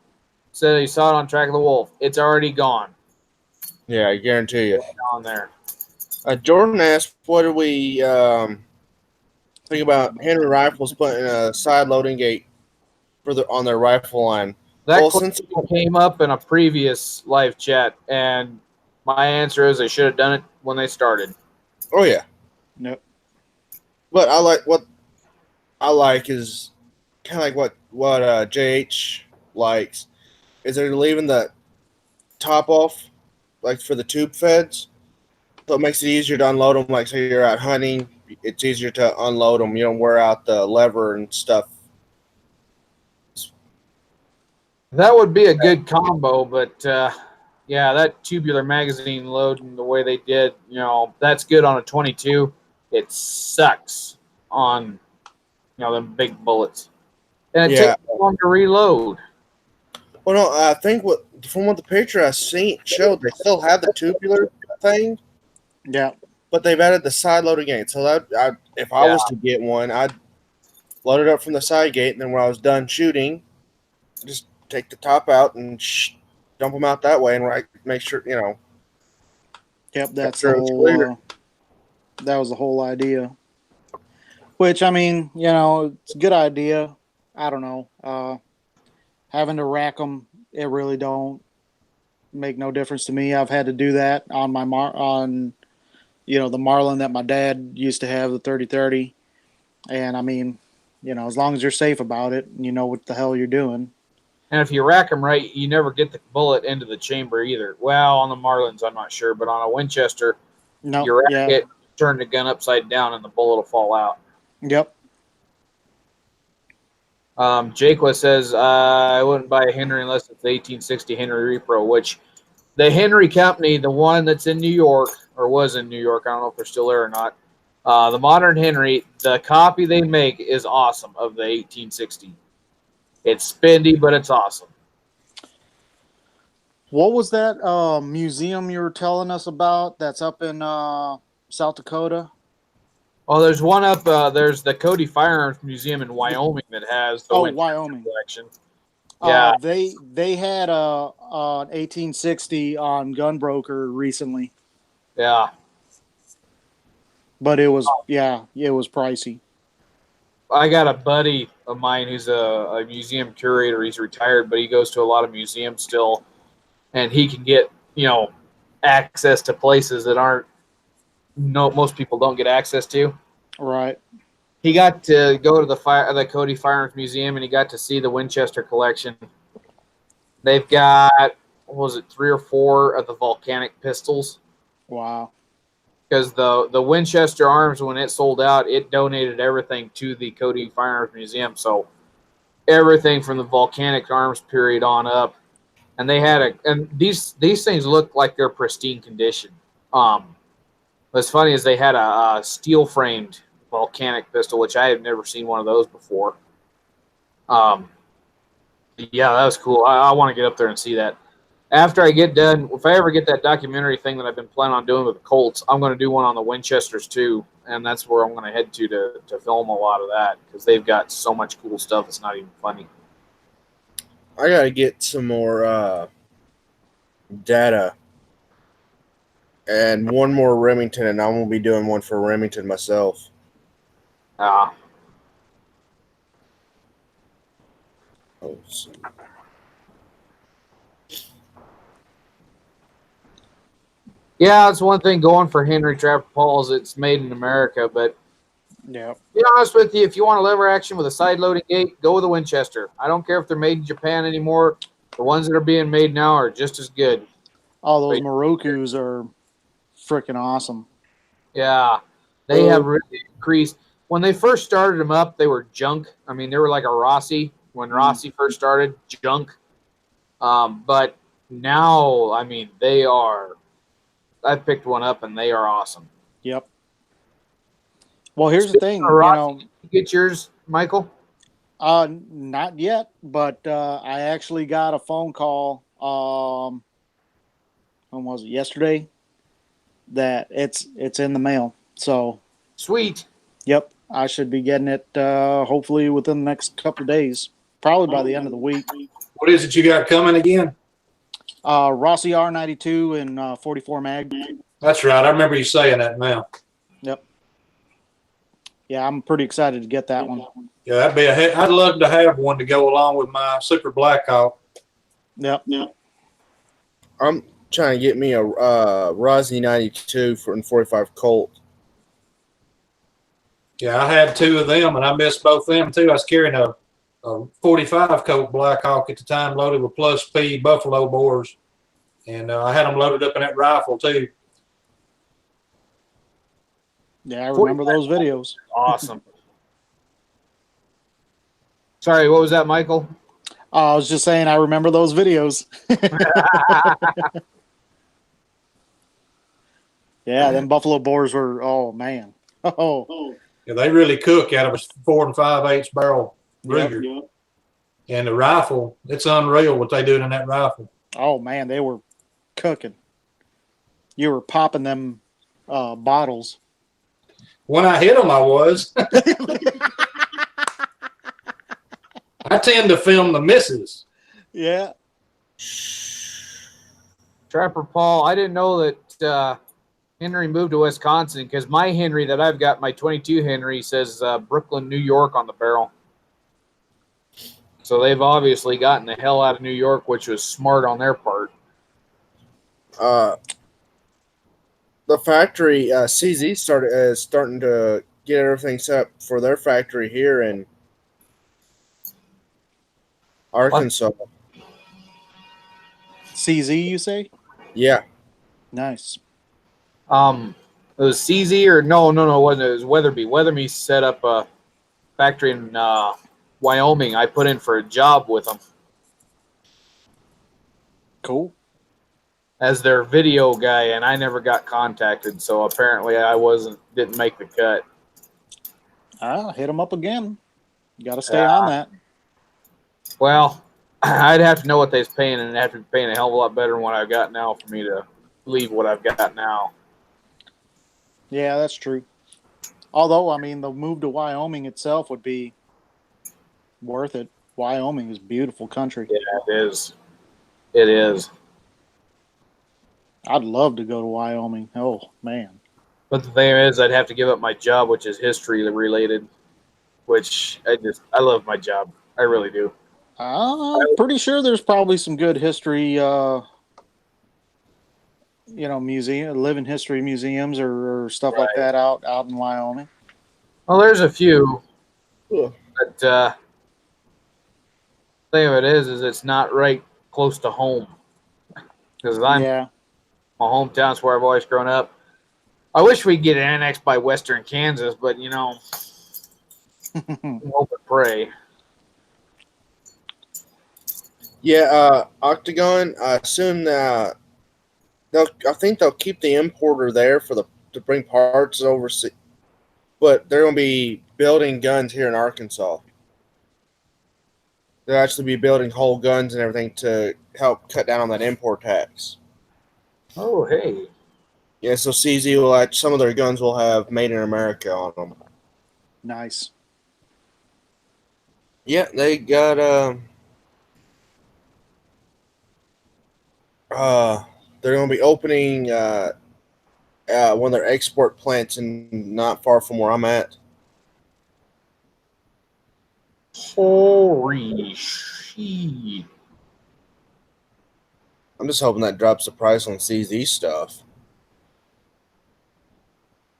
said he saw it on Track of the Wolf. It's already gone. Yeah, I guarantee you. On there. Jordan asked, "What do we think about Henry Rifles putting a side loading gate on their rifle line?" That question came up in a previous live chat, and my answer is they should have done it when they started. Oh yeah. Nope. But what I like is kind of like what JH likes is they're leaving the top off, like for the tube feds, so it makes it easier to unload them. Like say you're out hunting, it's easier to unload them. You don't wear out the lever and stuff. That would be a good combo, but yeah, that tubular magazine load and the way they did, that's good on a 22. It sucks on, them big bullets, and it takes long to reload. Well, no, I think from what the picture I seen showed, they still have the tubular thing. Yeah, but they've added the side loading gate. So that if I was to get one, I'd load it up from the side gate, and then when I was done shooting, just take the top out and dump them out that way, and make sure Yep, that's the whole. That was the whole idea. Which I mean, it's a good idea. I don't know. Having to rack them, it really don't make no difference to me. I've had to do that on my the Marlin that my dad used to have, the 30-30, and I mean, as long as you're safe about it, and you know what the hell you're doing. And if you rack them right, you never get the bullet into the chamber either. Well, on the Marlins, I'm not sure, but on a Winchester, you rack it, turn the gun upside down, and the bullet will fall out. Yep. Jakela says, I wouldn't buy a Henry unless it's the 1860 Henry Repro, which the Henry company, the one that's in New York, or was in New York, I don't know if they're still there or not, the modern Henry, the copy they make is awesome of the 1860. It's spendy, but it's awesome. What was that museum you were telling us about that's up in South Dakota? Oh, there's one up. There's the Cody Firearms Museum in Wyoming that has the Wyoming collection. Yeah, they had an 1860 on Gunbroker recently. Yeah, but it was it was pricey. I got a buddy of mine who's a museum curator. He's retired, but he goes to a lot of museums still, and he can get access to places that aren't most people don't get access to. Right. He got to go to the Cody Firearms Museum, and he got to see the Winchester collection. They've got, what was it, 3 or 4 of the volcanic pistols. Wow. Because the Winchester Arms, when it sold out, it donated everything to the Cody Firearms Museum. So everything from the volcanic arms period on up, and they had and these things look like they're pristine condition. What's funny is they had a steel framed volcanic pistol, which I had never seen one of those before. Yeah, that was cool. I want to get up there and see that. After I get done, if I ever get that documentary thing that I've been planning on doing with the Colts, I'm going to do one on the Winchesters too, and that's where I'm going to head to film a lot of that because they've got so much cool stuff. It's not even funny. I gotta get some more data and one more Remington, and I'm gonna be doing one for Remington myself. Uh, Oh, so- yeah, it's one thing going for Henry Trapper Paul is it's made in America, but Yeah. to be honest with you, if you want a lever action with a side loading gate, go with a Winchester. I don't care if they're made in Japan anymore. The ones that are being made now are just as good. All those Right. Morokus are freaking awesome. Yeah, they have really increased. When they first started them up, they were junk. I mean, they were like a Rossi when Rossi first started, junk. But now, I mean, they are. I picked one up and they are awesome. Yep. Well, here's the thing, Speaking of Rossi, you get yours, Michael? not yet, but I actually got a phone call. When was it? Yesterday. That it's in the mail. So, Sweet. yep, I should be getting it hopefully within the next couple of days. Probably by the end of the week. What is it you got coming again? Rossi R92 and 44 mag. That's right. I remember you saying that now. Yep. Yeah, I'm pretty excited to get that one. Yeah, that'd be I'd love to have one to go along with my Super Blackhawk. Yep. I'm trying to get me a Rossi 92 for 45 Colt. Yeah, I had 2 of them, and I missed both them too. I was carrying a 45 Colt Blackhawk at the time, loaded with plus P buffalo bores, and I had them loaded up in that rifle too. Yeah, I remember those videos. Awesome. Sorry, what was that, Michael? I was just saying, I remember those videos. Yeah, them buffalo boars were. Oh man. Oh. Yeah, they really cook out of a 4 5/8 barrel Ruger. Yep. And the rifle, it's unreal what they do in that rifle. Oh man, they were cooking. You were popping them bottles. When I hit them, I was. I tend to film the misses. Yeah. Trapper Paul, I didn't know that Henry moved to Wisconsin because my Henry that I've got, my 22 Henry, says Brooklyn, New York on the barrel. So they've obviously gotten the hell out of New York, which was smart on their part. The factory CZ starting to get everything set up for their factory here in Arkansas. What? CZ, you say? Yeah. Nice. It was CZ or no, it wasn't. It was Weatherby. Weatherby set up a factory in Wyoming. I put in for a job with them Cool. as their video guy, and I never got contacted. So apparently, I didn't make the cut. Hit them up again. You got to stay on that. Well, I'd have to know what they's paying, and it'd have to be paying a hell of a lot better than what I've got now for me to leave what I've got now. Yeah, that's true. Although, I mean, the move to Wyoming itself would be worth it. Wyoming is a beautiful country. Yeah, it is. It is. I'd love to go to Wyoming. Oh, man. But the thing is, I'd have to give up my job, which is history related. which I love my job. I really do. I'm pretty sure there's probably some good history, living history museums or stuff like that out in Wyoming. Well, there's a few, Ugh. but thing of it is it's not right close to home because Yeah. my hometown's where I've always grown up. I wish we'd get annexed by Western Kansas, but hope and pray. Yeah, Octagon. I assume I think they'll keep the importer there to bring parts overseas, but they're going to be building guns here in Arkansas. They'll actually be building whole guns and everything to help cut down on that import tax. Oh, hey. Yeah, so CZ will some of their guns will have "Made in America" on them. Nice. Yeah, they got they're going to be opening one of their export plants in not far from where I'm at. Holy shit. I'm just hoping that drops the price on CZ stuff.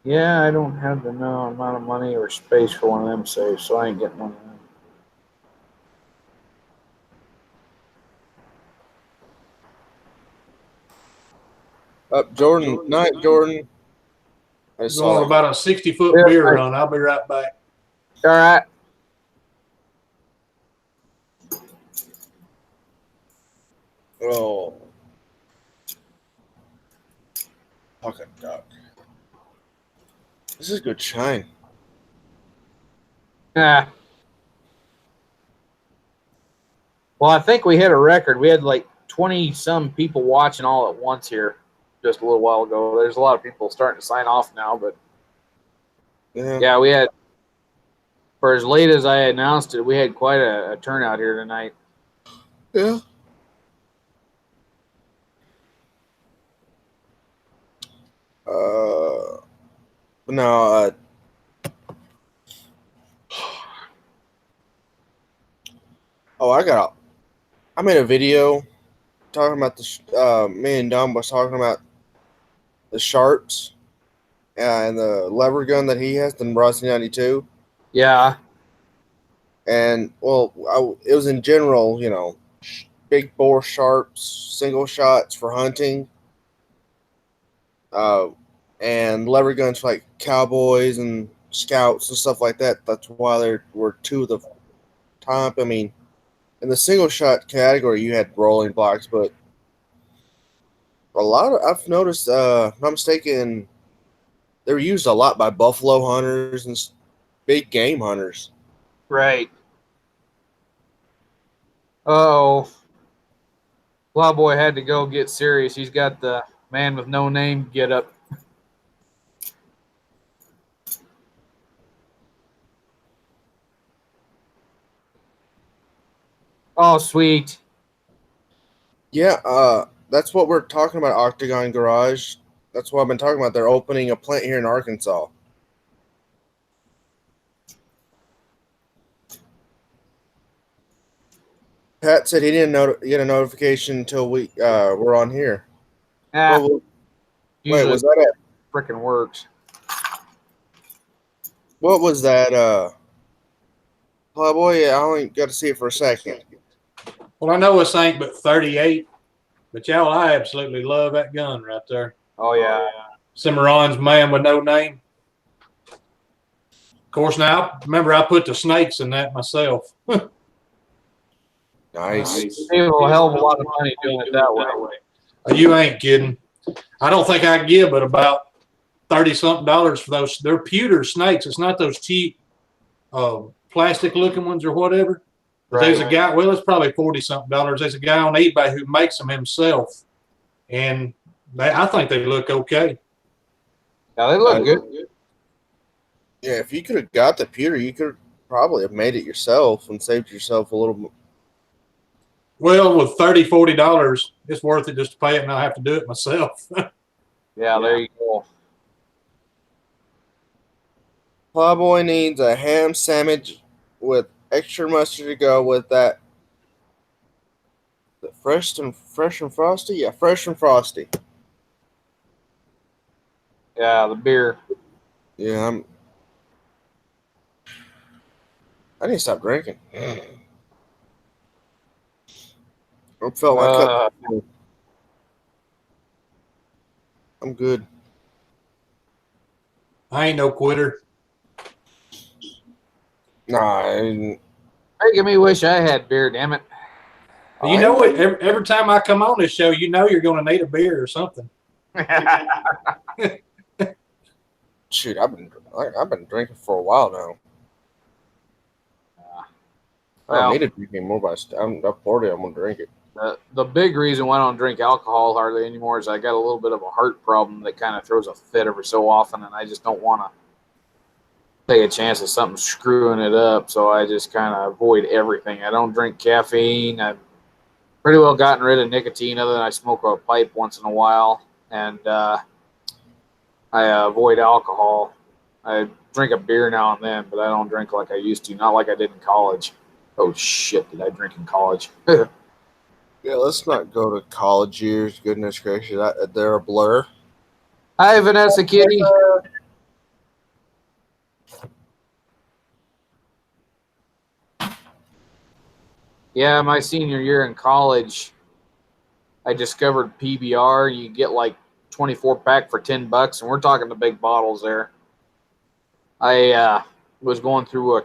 Yeah, I don't have the no amount of money or space for one of them safes, so I ain't getting one of them. Up, Jordan. Night, Jordan. I just saw Going that. about a 60-foot Yeah, beer right. run. I'll be right back. All right. Oh. Pocket duck. This is good shine. Yeah. Well, I think we hit a record. We had like 20 some people watching all at once here just a little while ago. There's a lot of people starting to sign off now, but yeah, we had, for as late as I announced it, we had quite a turnout here tonight. Yeah. No. Oh, I made a video talking about me and Dom was talking about the sharps and the lever gun that he has, the Rossi 92. Yeah. And, well, it was in general, big bore sharps, single shots for hunting, and lever guns for like cowboys and scouts and stuff like that. That's why there were two of the top. I mean, in the single shot category, you had rolling blocks, but I've noticed, if I'm not mistaken, they were used a lot by buffalo hunters and big game hunters. Right. Oh, Plowboy had to go get serious. He's got the man with no name get up. Oh, sweet. Yeah, that's what we're talking about, Octagon Garage. That's what I've been talking about. They're opening a plant here in Arkansas. Pat said he didn't get a notification until we were on here. Ah, Wait, usually was that it? frickin' works. What was that? Playboy? Yeah, I only got to see it for a second. Well, I know this ain't but 38, but y'all, I absolutely love that gun right there. Oh, yeah. Cimarron's man with no name. Of course, now, remember, I put the snakes in that myself. Nice. Save a hell of a lot of money doing it that way. You ain't kidding. I don't think I give but about $30-something for those. They're pewter snakes. It's not those cheap plastic-looking ones or whatever. But there's a guy, well, it's probably $40-something. There's a guy on eBay who makes them himself, and I think they look okay. Yeah, they look good. Yeah, if you could have got the pewter, you could probably have made it yourself and saved yourself a little. Well, with $30, $40, it's worth it just to pay it, and I have to do it myself. Yeah, there you go. Plowboy needs a ham sandwich with extra mustard to go with that. The fresh and frosty? Yeah, fresh and frosty. Yeah, the beer. Yeah, I need to stop drinking. I felt like Uh, I'm good. I ain't no quitter. Nah, making me wish I had beer. Damn it. You know what? Every time I come on this show, you know you're going to need a beer or something. shoot, I've been drinking for a while now. I don't Well, need to drink anymore, but I'm poured it. I'm gonna drink it. the big reason why I don't drink alcohol hardly anymore is I got a little bit of a heart problem that kind of throws a fit every so often, and I just don't want to take a chance of something screwing it up. So I just kind of avoid everything. I don't drink caffeine. I've pretty well gotten rid of nicotine, other than I smoke a pipe once in a while, and I avoid alcohol. I drink a beer now and then, but I don't drink like I used to. Not like I did in college. Oh shit, did I drink in college? Yeah, let's not go to college years. Goodness gracious, they're a blur. Hi, Vanessa Kitty. Yeah, my senior year in college, I discovered PBR. You get like 24 pack for $10, and we're talking the big bottles there. I was going through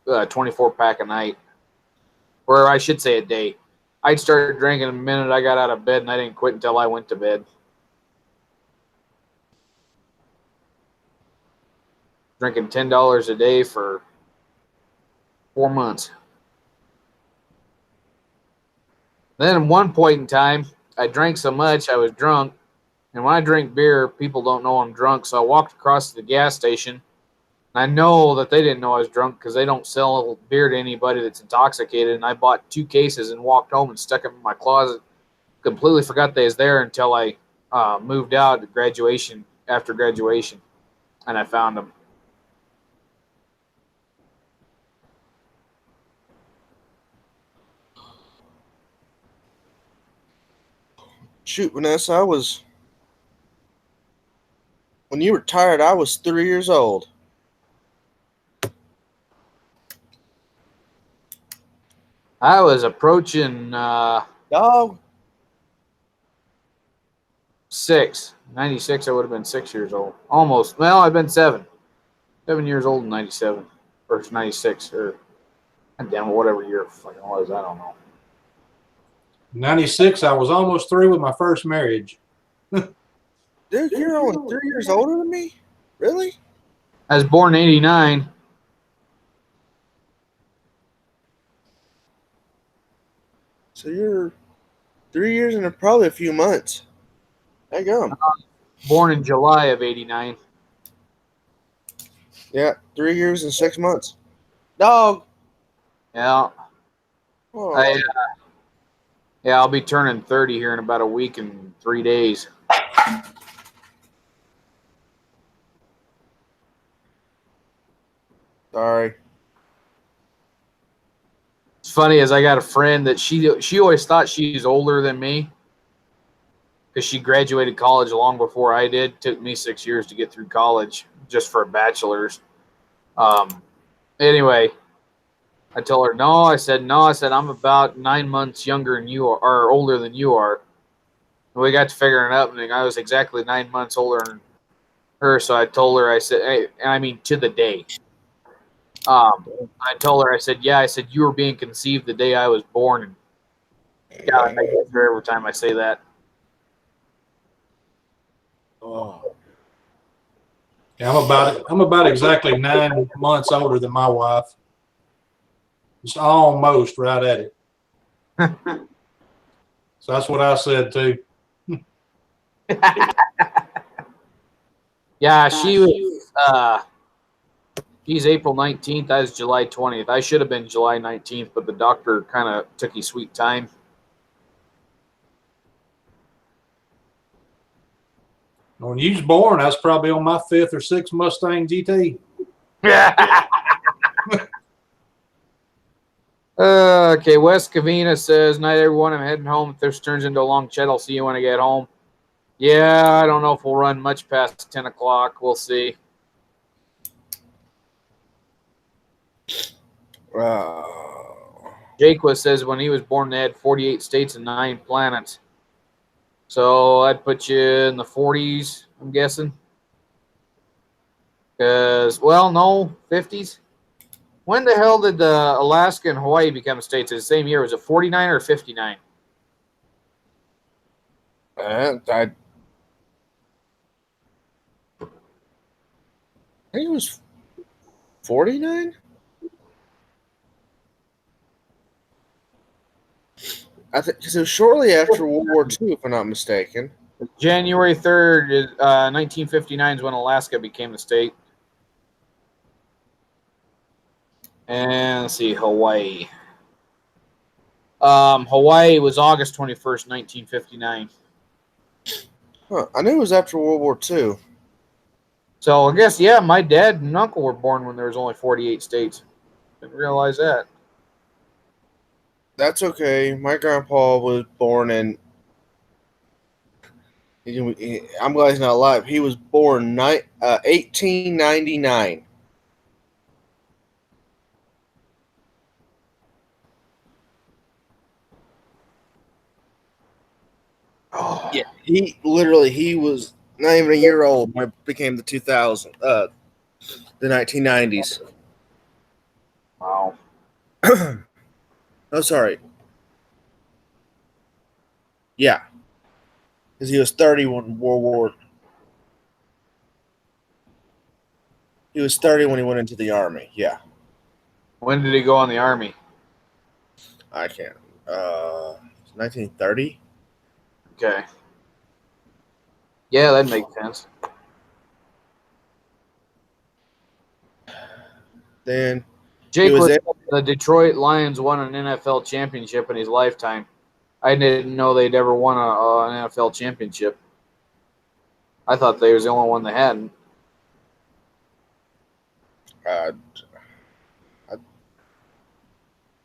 a 24 pack a night, or I should say a day. I'd started drinking the minute I got out of bed, and I didn't quit until I went to bed. Drinking $10 a day for 4 months. Then at one point in time, I drank so much I was drunk. And when I drink beer, people don't know I'm drunk. So I walked across to the gas station. And I know that they didn't know I was drunk because they don't sell beer to anybody that's intoxicated. And I bought 2 cases and walked home and stuck them in my closet. Completely forgot they was there until I moved out at graduation, after graduation. And I found them. Shoot, Vanessa, when you retired, I was 3 years old. I was approaching Dog. 6. 96, I would have been 6 years old. Almost. Well, I've been 7. 7 years old in 97. Or 96. Or, damn it, whatever year it fucking was. I don't know. 96, I was almost through with my first marriage. Dude, you're only 3 years older than me? Really? I was born in 89. So you're 3 years and probably a few months. There you go. Born in July of 89. Yeah, 3 years and 6 months. Dog. Yeah. Oh, Yeah, I'll be turning 30 here in about a week and 3 days. sorry. It's funny as I got a friend that she always thought she was older than me because she graduated college long before I did. It took me 6 years to get through college just for a bachelor's. Anyway, I told her no. I said no. I said I'm about 9 months younger than you are, or older than you are. And we got to figuring it out, and I was exactly 9 months older than her. So I told her, I said, hey, and I mean to the day. I told her, I said, yeah, I said, you were being conceived the day I was born. And God, I get her every time I say that. Oh. Yeah, I'm about exactly 9 months older than my wife. It's almost right at it. So that's what I said too. Yeah, she was, she's April 19th. I was July 20th. I should have been July 19th, but the doctor kind of took his sweet time. When you was born, I was probably on my 5th or 6th Mustang GT. Okay, Wes Cavina says, "Night, everyone. I'm heading home. If this turns into a long chat, I'll see you when I get home." Yeah, I don't know if we'll run much past 10 o'clock. We'll see. Uh, Jaquez says when he was born, they had 48 states and 9 planets. So I'd put you in the 40s, I'm guessing. Because, well, no, 50s. When the hell did Alaska and Hawaii become states? The same year? Was it 49 or 59? I think it was 49. I think because it was shortly after World War II, if I'm not mistaken. January 3rd, 1959 is when Alaska became a state. And let's see, Hawaii. Hawaii was August 21st, 1959. Huh, I knew it was after World War II. So I guess, yeah, my dad and uncle were born when there was only 48 states. Didn't realize that. That's okay. My grandpa was born in. I'm glad he's not alive. He was born 1899. Oh, Yeah, he was not even a year old when it became the 1990s. wow. Oh, sorry. Yeah, because he was 30 when World War. He was 30 when he went into the army. Yeah, When did he go in the army? I can't. 1930. Okay. Yeah, that makes sense. Then he Jake was was there. the Detroit Lions won an NFL championship in his lifetime. I didn't know they'd ever won an NFL championship. I thought they was the only one that hadn't. Uh,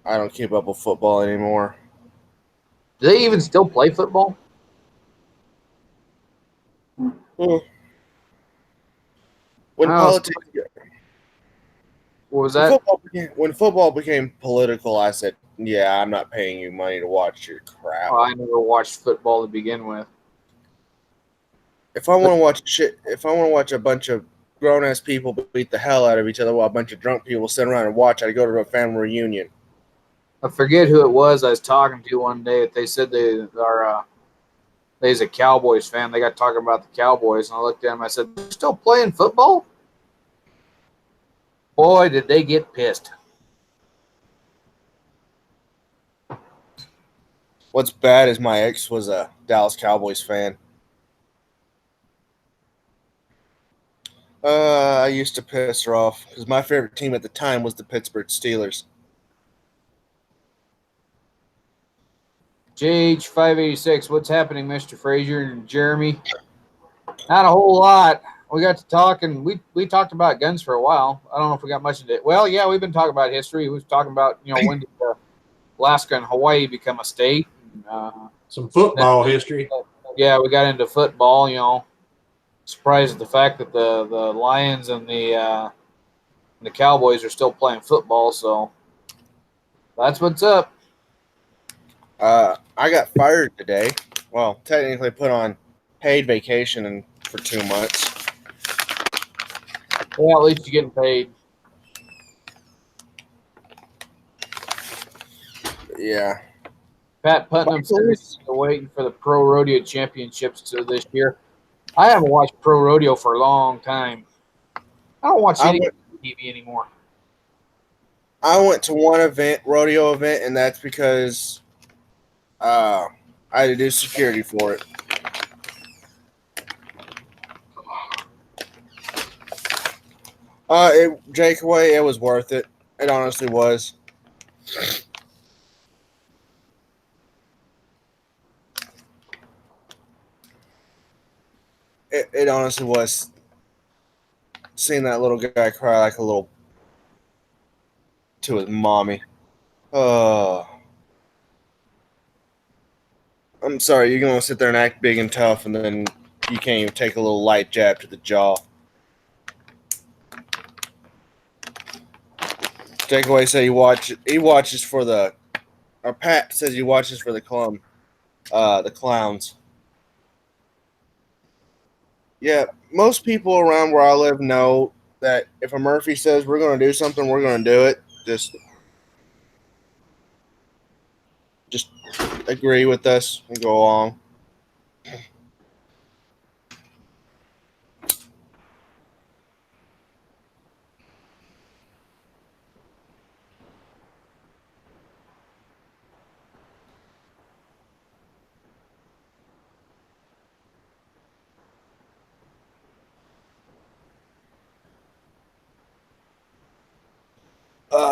I don't keep up with football anymore. Do they even still play football? Well, when Oh, politics, what was that? when football became political, I said, "Yeah, I'm not paying you money to watch your crap. Oh, I never watched football to begin with. If I want to watch shit, if I want to watch a bunch of grown ass people beat the hell out of each other while a bunch of drunk people sit around and watch, I go to a family reunion." I forget who it was I was talking to one day. They said they's a Cowboys fan. They got talking about the Cowboys, and I looked at them. I said, "They're still playing football?" Boy, did they get pissed. What's bad is my ex was a Dallas Cowboys fan. I used to piss her off because my favorite team at the time was the Pittsburgh Steelers. JH586, what's happening, Mr. Frazier and Jeremy? Not a whole lot. We got to talking. We talked about guns for a while. I don't know if we got much into it. Well, yeah, we've been talking about history. We was talking about when did Alaska and Hawaii become a state. Some football history. Yeah, we got into football. Surprised at the fact that the Lions and the Cowboys are still playing football. So that's what's up. I got fired today. Well, technically put on paid vacation for 2 months. Well, at least you're getting paid. Yeah. Pat Putnam said he's waiting for the Pro Rodeo Championships this year. I haven't watched Pro Rodeo for a long time. I don't watch any TV anymore. I went to one rodeo event, and that's because I had to do security for it. Jake Way, it was worth it. It honestly was. It honestly was. Seeing that little guy cry like a little to his mommy. Oh, I'm sorry. You're gonna sit there and act big and tough, and then you can't even take a little light jab to the jaw. Takeaway say he watches for the, or Pat says he watches for the clowns. Yeah, most people around where I live know that if a Murphy says we're going to do something, we're going to do it. Just agree with us and go along.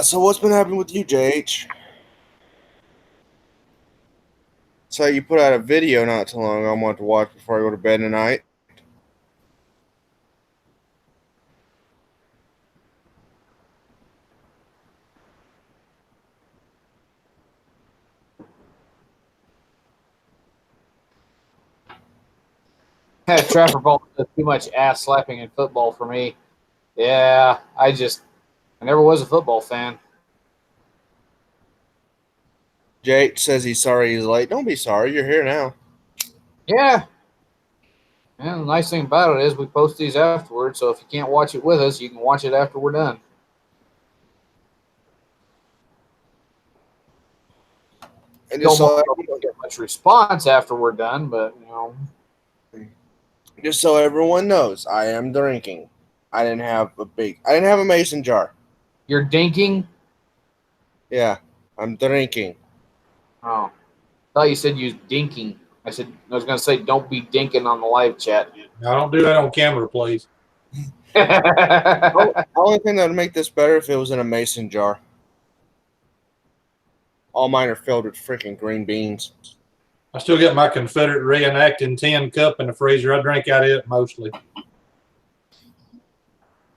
So what's been happening with you, JH? So you put out a video not too long ago I want to watch before I go to bed tonight. Trapper ball does too much ass slapping in football for me. Yeah, I never was a football fan. JH says he's sorry he's late. Don't be sorry. You're here now. Yeah. And the nice thing about it is we post these afterwards, so if you can't watch it with us, you can watch it after we're done. And Don't get much response after we're done, but just so everyone knows, I am drinking. I didn't have a mason jar. You're dinking? Yeah, I'm drinking. Oh. I thought you said you was dinking. I was going to say, don't be dinking on the live chat. Now, don't do that on camera, please. The only thing that would make this better if it was in a mason jar. All mine are filled with freaking green beans. I still got my Confederate reenacting tin cup in the freezer. I drink out of it mostly.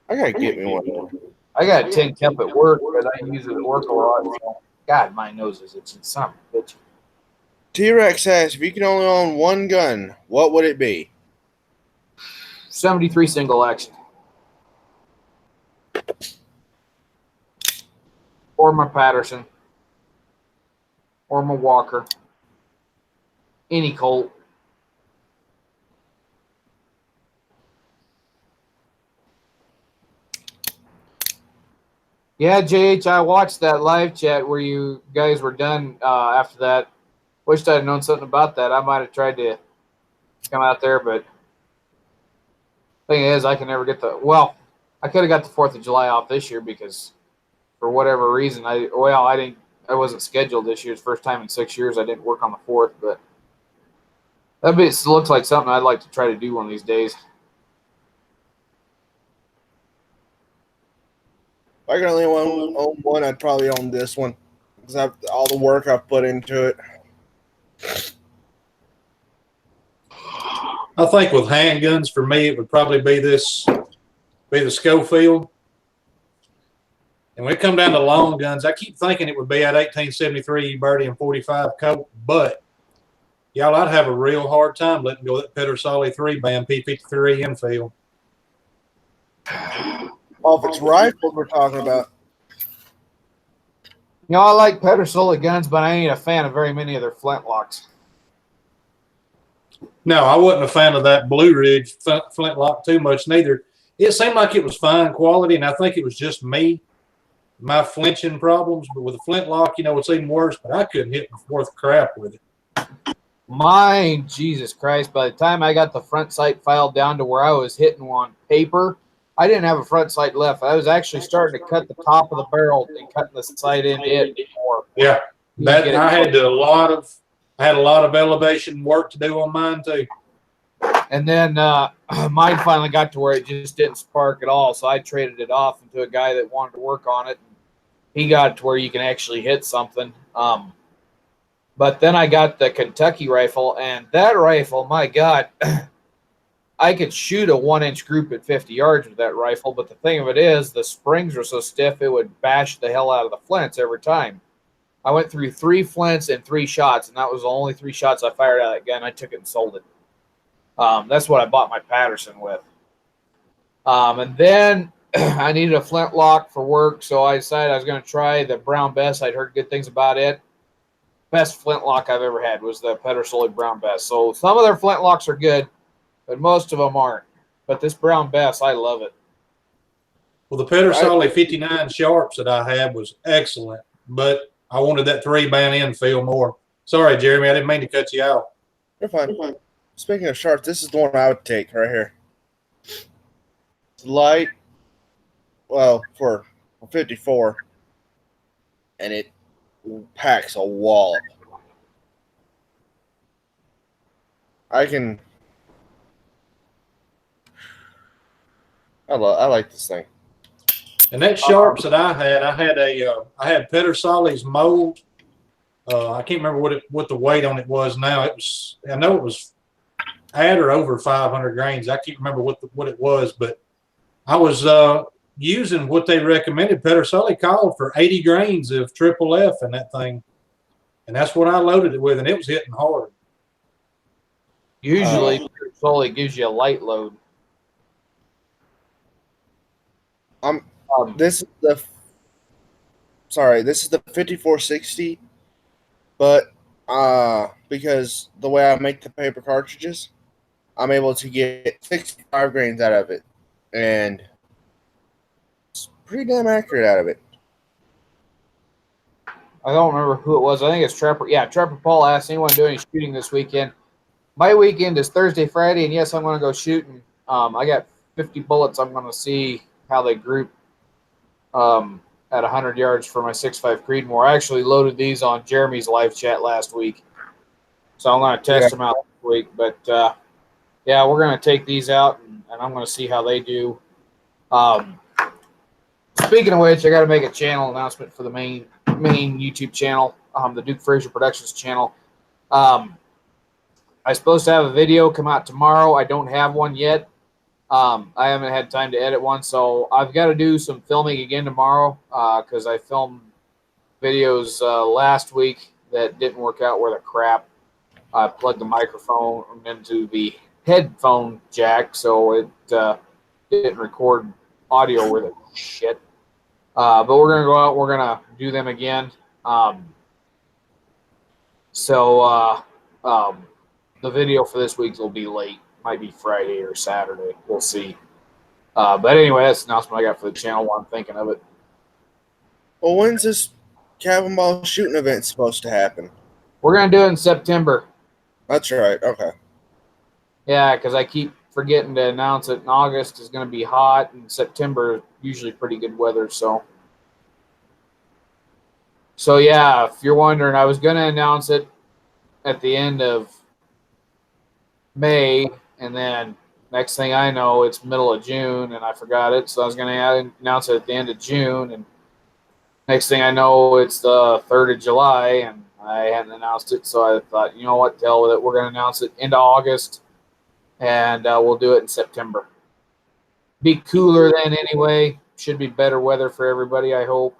I gotta get me one. I got a tin cup at work, but I use it at work a lot. So. God, my nose is itching. Son of a bitch. T-Rex asks, if you could only own one gun, what would it be? 73 single action. Or my Patterson. Or my Walker. Any Colt. Yeah, JH, I watched that live chat where you guys were done after that. Wished I'd known something about that. I might have tried to come out there, but thing is, I can never get I could have got the 4th of July off this year because for whatever reason, I wasn't scheduled this year. It's the first time in 6 years I didn't work on the 4th, but looks like something I'd like to try to do one of these days. If I could only own one, I'd probably own this one because all the work I've put into it. I think with handguns, for me, it would probably be the Schofield. And when it come down to long guns, I keep thinking it would be at 1873 Birdie and 45 Colt, but y'all, I'd have a real hard time letting go of that Pedersoli 3-band P53 Enfield. Oh, if it's rifles we're talking about. I like Pedersoli guns, but I ain't a fan of very many of their flintlocks. No, I wasn't a fan of that Blue Ridge flintlock too much neither. It seemed like it was fine quality, and I think it was just me, my flinching problems. But with a flintlock, it's even worse, but I couldn't hit worth crap with it. Mine, Jesus Christ, by the time I got the front sight filed down to where I was hitting on paper, I didn't have a front sight left. I was actually starting to cut the top of the barrel and cutting the sight into it before. Yeah, I had a lot of elevation work to do on mine too. And then mine finally got to where it just didn't spark at all, so I traded it off to a guy that wanted to work on it. He got it to where you can actually hit something. But then I got the Kentucky rifle, and that rifle, my God, I could shoot a 1-inch group at 50 yards with that rifle, but the thing of it is, the springs were so stiff it would bash the hell out of the flints every time. I went through 3 flints and 3 shots, and that was the only 3 shots I fired out of that gun. I took it and sold it. That's what I bought my Patterson with. And then I needed a flintlock for work, so I decided I was going to try the Brown Bess. I'd heard good things about it. Best flintlock I've ever had was the Pedersoli Brown Bess. So some of their flintlocks are good, but most of them aren't. But this Brown Bess, I love it. Well, the Pedersoli 59 Sharps that I had was excellent, but I wanted that 3-band end feel more. Sorry, Jeremy, I didn't mean to cut you out. You're fine. Speaking of sharps, this is the one I would take right here. It's light, well, for 54, and it packs a wallop. I like this thing. And that Sharps that I had Pedersoli's mold. I can't remember what the weight on it was now. I know it was at or over 500 grains. I can't remember what it was, but I was using what they recommended. Pedersoli called for 80 grains of triple F in that thing, and that's what I loaded it with, and it was hitting hard. Usually, Pedersoli gives you a light load. This is the 5460, but because the way I make the paper cartridges, I'm able to get 65 grains out of it, and it's pretty damn accurate out of it. I don't remember who it was. I think it's Trapper. Yeah, Trapper Paul asked anyone doing any shooting this weekend. My weekend is Thursday, Friday, and yes, I'm going to go shooting. I got 50 bullets. I'm going to see how they group at 100 yards for my 6.5 Creedmoor. I actually loaded these on Jeremy's live chat last week, so I'm going to test them out this week. But yeah, we're going to take these out, and I'm going to see how they do. Speaking of which, I got to make a channel announcement for the main YouTube channel, the Duke Fraser Productions channel. I'm supposed to have a video come out tomorrow. I don't have one yet. I haven't had time to edit one, so I've got to do some filming again tomorrow because I filmed videos last week that didn't work out worth a crap. I plugged the microphone into the headphone jack, so it didn't record audio with it. Shit. But we're going to go out. We're going to do them again. The video for this week will be late. Might be Friday or Saturday. We'll see. But anyway, that's the announcement I got for the channel while I'm thinking of it. Well, when's this cabin ball shooting event supposed to happen? We're going to do it in September. That's right. Okay. Yeah, because I keep forgetting to announce it. In August is going to be hot, and September is usually pretty good weather. So yeah, if you're wondering, I was going to announce it at the end of May, and then next thing I know, it's middle of June, and I forgot it. So I was going to announce it at the end of June, and next thing I know, it's the 3rd of July, and I hadn't announced it. So I thought, you know what, to hell with it. We're going to announce it into August, and we'll do it in September. Be cooler then anyway. Should be better weather for everybody, I hope.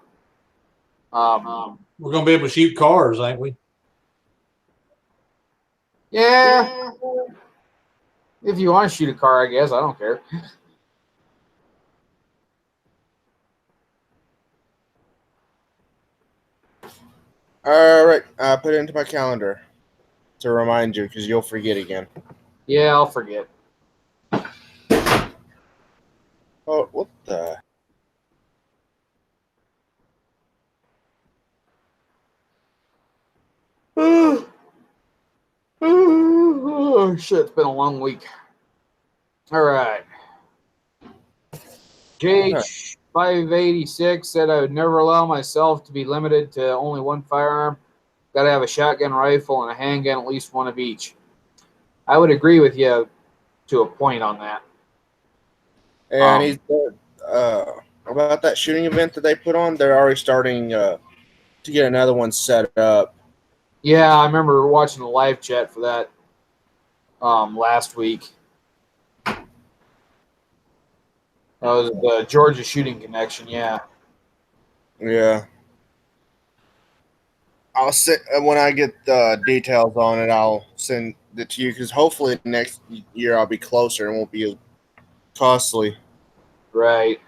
We're going to be able to shoot cars, ain't we? Yeah. If you want to shoot a car, I guess. I don't care. All right. I put it into my calendar to remind you because you'll forget again. Yeah, I'll forget. Oh, what the? Oh, shit. It's been a long week. All right. JH586 said I would never allow myself to be limited to only one firearm. Got to have a shotgun rifle and a handgun, at least one of each. I would agree with you to a point on that. And he's about that shooting event that they put on. They're already starting to get another one set up. Yeah, I remember watching the live chat for that last week. Oh, the Georgia shooting connection, yeah. Yeah. I'll sit when I get the details on it. I'll send it to you because hopefully next year I'll be closer and won't be as costly. Right.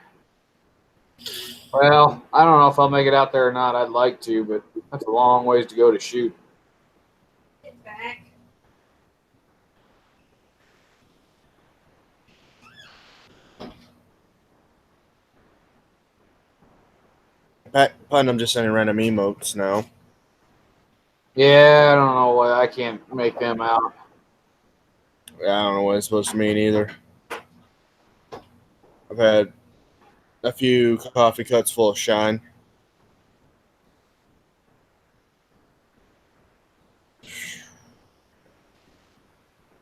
Well, I don't know if I'll make it out there or not. I'd like to, but that's a long ways to go to shoot. Putnam just sending random emotes now. Yeah, I don't know why I can't make them out. I don't know what it's supposed to mean either. I've had a few coffee cups full of shine.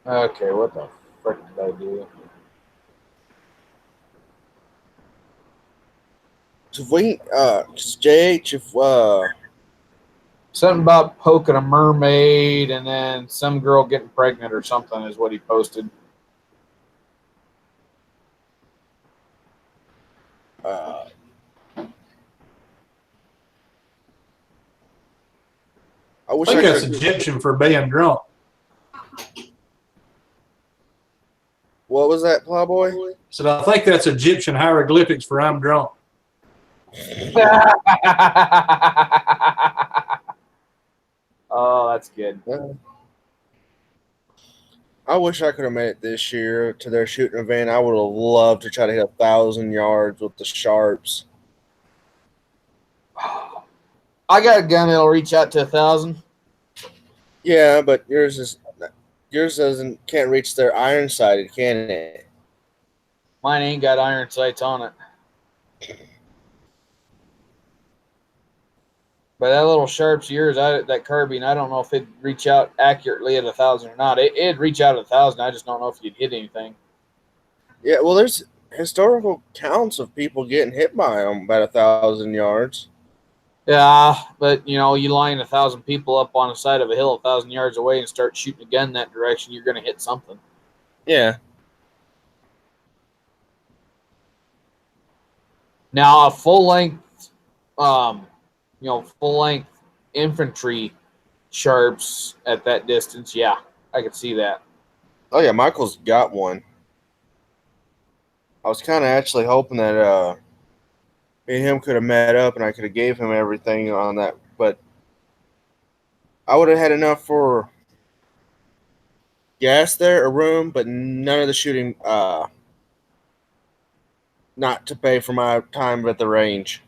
Okay, what the frick did I do? So if we, JH, if Something about poking a mermaid and then some girl getting pregnant or something is what he posted. uh, I I wish think I that's could. Egyptian for being drunk. What was that, Plowboy? So I think that's Egyptian hieroglyphics for I'm drunk. Oh, that's good. I wish I could have made it this year to their shooting event. I would have loved to try to hit 1,000 yards with the sharps. I got a gun that'll reach out to 1,000. Yeah, but yours doesn't can't reach their iron sighted, can it? Mine ain't got iron sights on it. But that little sharp's yours, that carbine, I don't know if it'd reach out accurately at 1,000 or not. It'd reach out at 1,000. I just don't know if you'd hit anything. Yeah, well, there's historical counts of people getting hit by them about 1,000 yards. Yeah, but you line 1,000 people up on the side of a hill 1,000 yards away and start shooting a gun that direction, you're going to hit something. Yeah. Now, a full length, full length infantry sharps at that distance, yeah, I could see that. Oh yeah, Michael's got one. I was kind of actually hoping that me and him could have met up and I could have gave him everything on that, but I would have had enough for gas there, a room, but none of the shooting. Not to pay for my time at the range.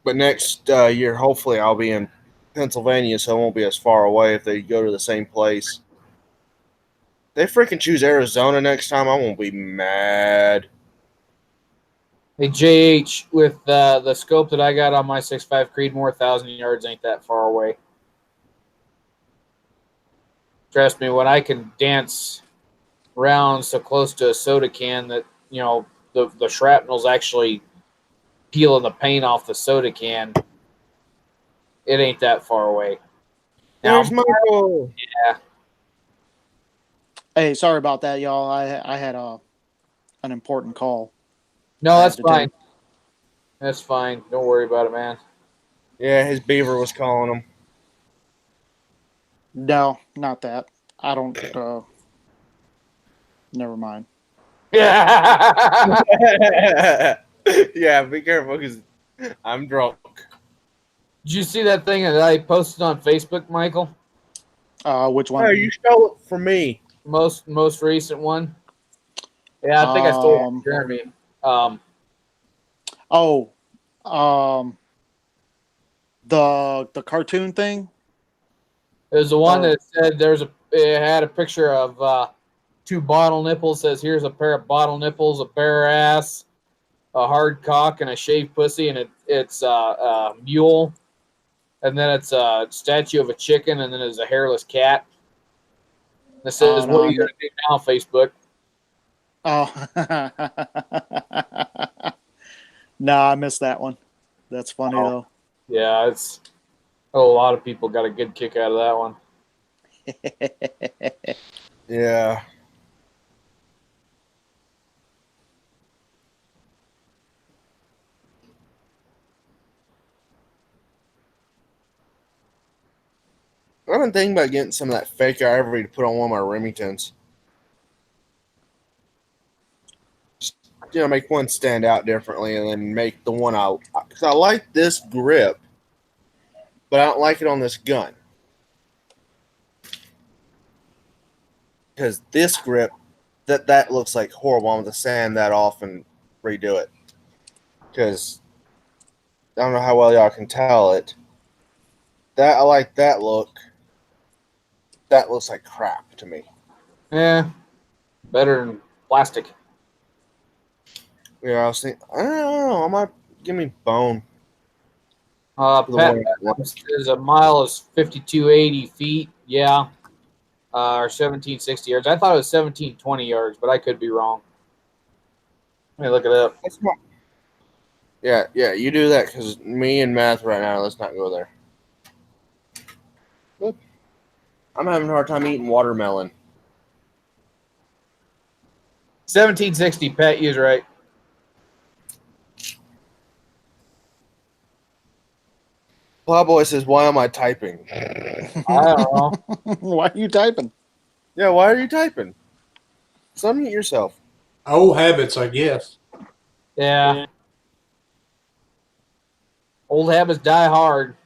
But next year, hopefully, I'll be in Pennsylvania, so I won't be as far away if they go to the same place. They freaking choose Arizona next time, I won't be mad. Hey, JH, with the scope that I got on my 6.5 Creedmoor, 1,000 yards ain't that far away. Trust me, when I can dance around so close to a soda can that, the shrapnel's actually peeling the paint off the soda can, it ain't that far away. Now, There's Michael. yeah. Hey, sorry about that, y'all. I had an important call. No, I that's had to fine. take. That's fine. Don't worry about it, man. Yeah, his beaver was calling him. No, not that. I don't. Never mind. Yeah. Yeah, be careful because I'm drunk. Did you see that thing that I posted on Facebook, Michael? Which No, one? you stole it from me. Most recent one. Yeah, I think I stole it from Jeremy. Oh, the cartoon thing. It was the one that said it had a picture of two bottle nipples. Says here's a pair of bottle nipples, a bare ass, a hard cock, and a shaved pussy, and it's a mule, and then it's a statue of a chicken, and then there's a hairless cat. This says, no, "What are you gonna do now, Facebook?" Oh, no, I missed that one. That's funny though. Yeah, a lot of people got a good kick out of that one. Yeah. I've been thinking about getting some of that fake ivory to put on one of my Remingtons. Just, make one stand out differently, and then make the one out. Because I like this grip, but I don't like it on this gun. Because this grip, that looks like horrible. I'm going to sand that off and redo it. Because I don't know how well y'all can tell it. I like that look. That looks like crap to me. Yeah, better than plastic. I was thinking, I don't know. I might give me bone. Pat one- says a mile is 5280 feet. Yeah, or 1760 yards. I thought it was 1720 yards, but I could be wrong. Let me look it up. That's not. Yeah, you do that because me and math right now. Let's not go there. Look, I'm having a hard time eating watermelon. 1760. Pat, you're right. Plowboy says, "Why am I typing?" I don't know. Why are you typing? Yeah, why are you typing? Unmute yourself. Old habits, I guess. Yeah. Old habits die hard.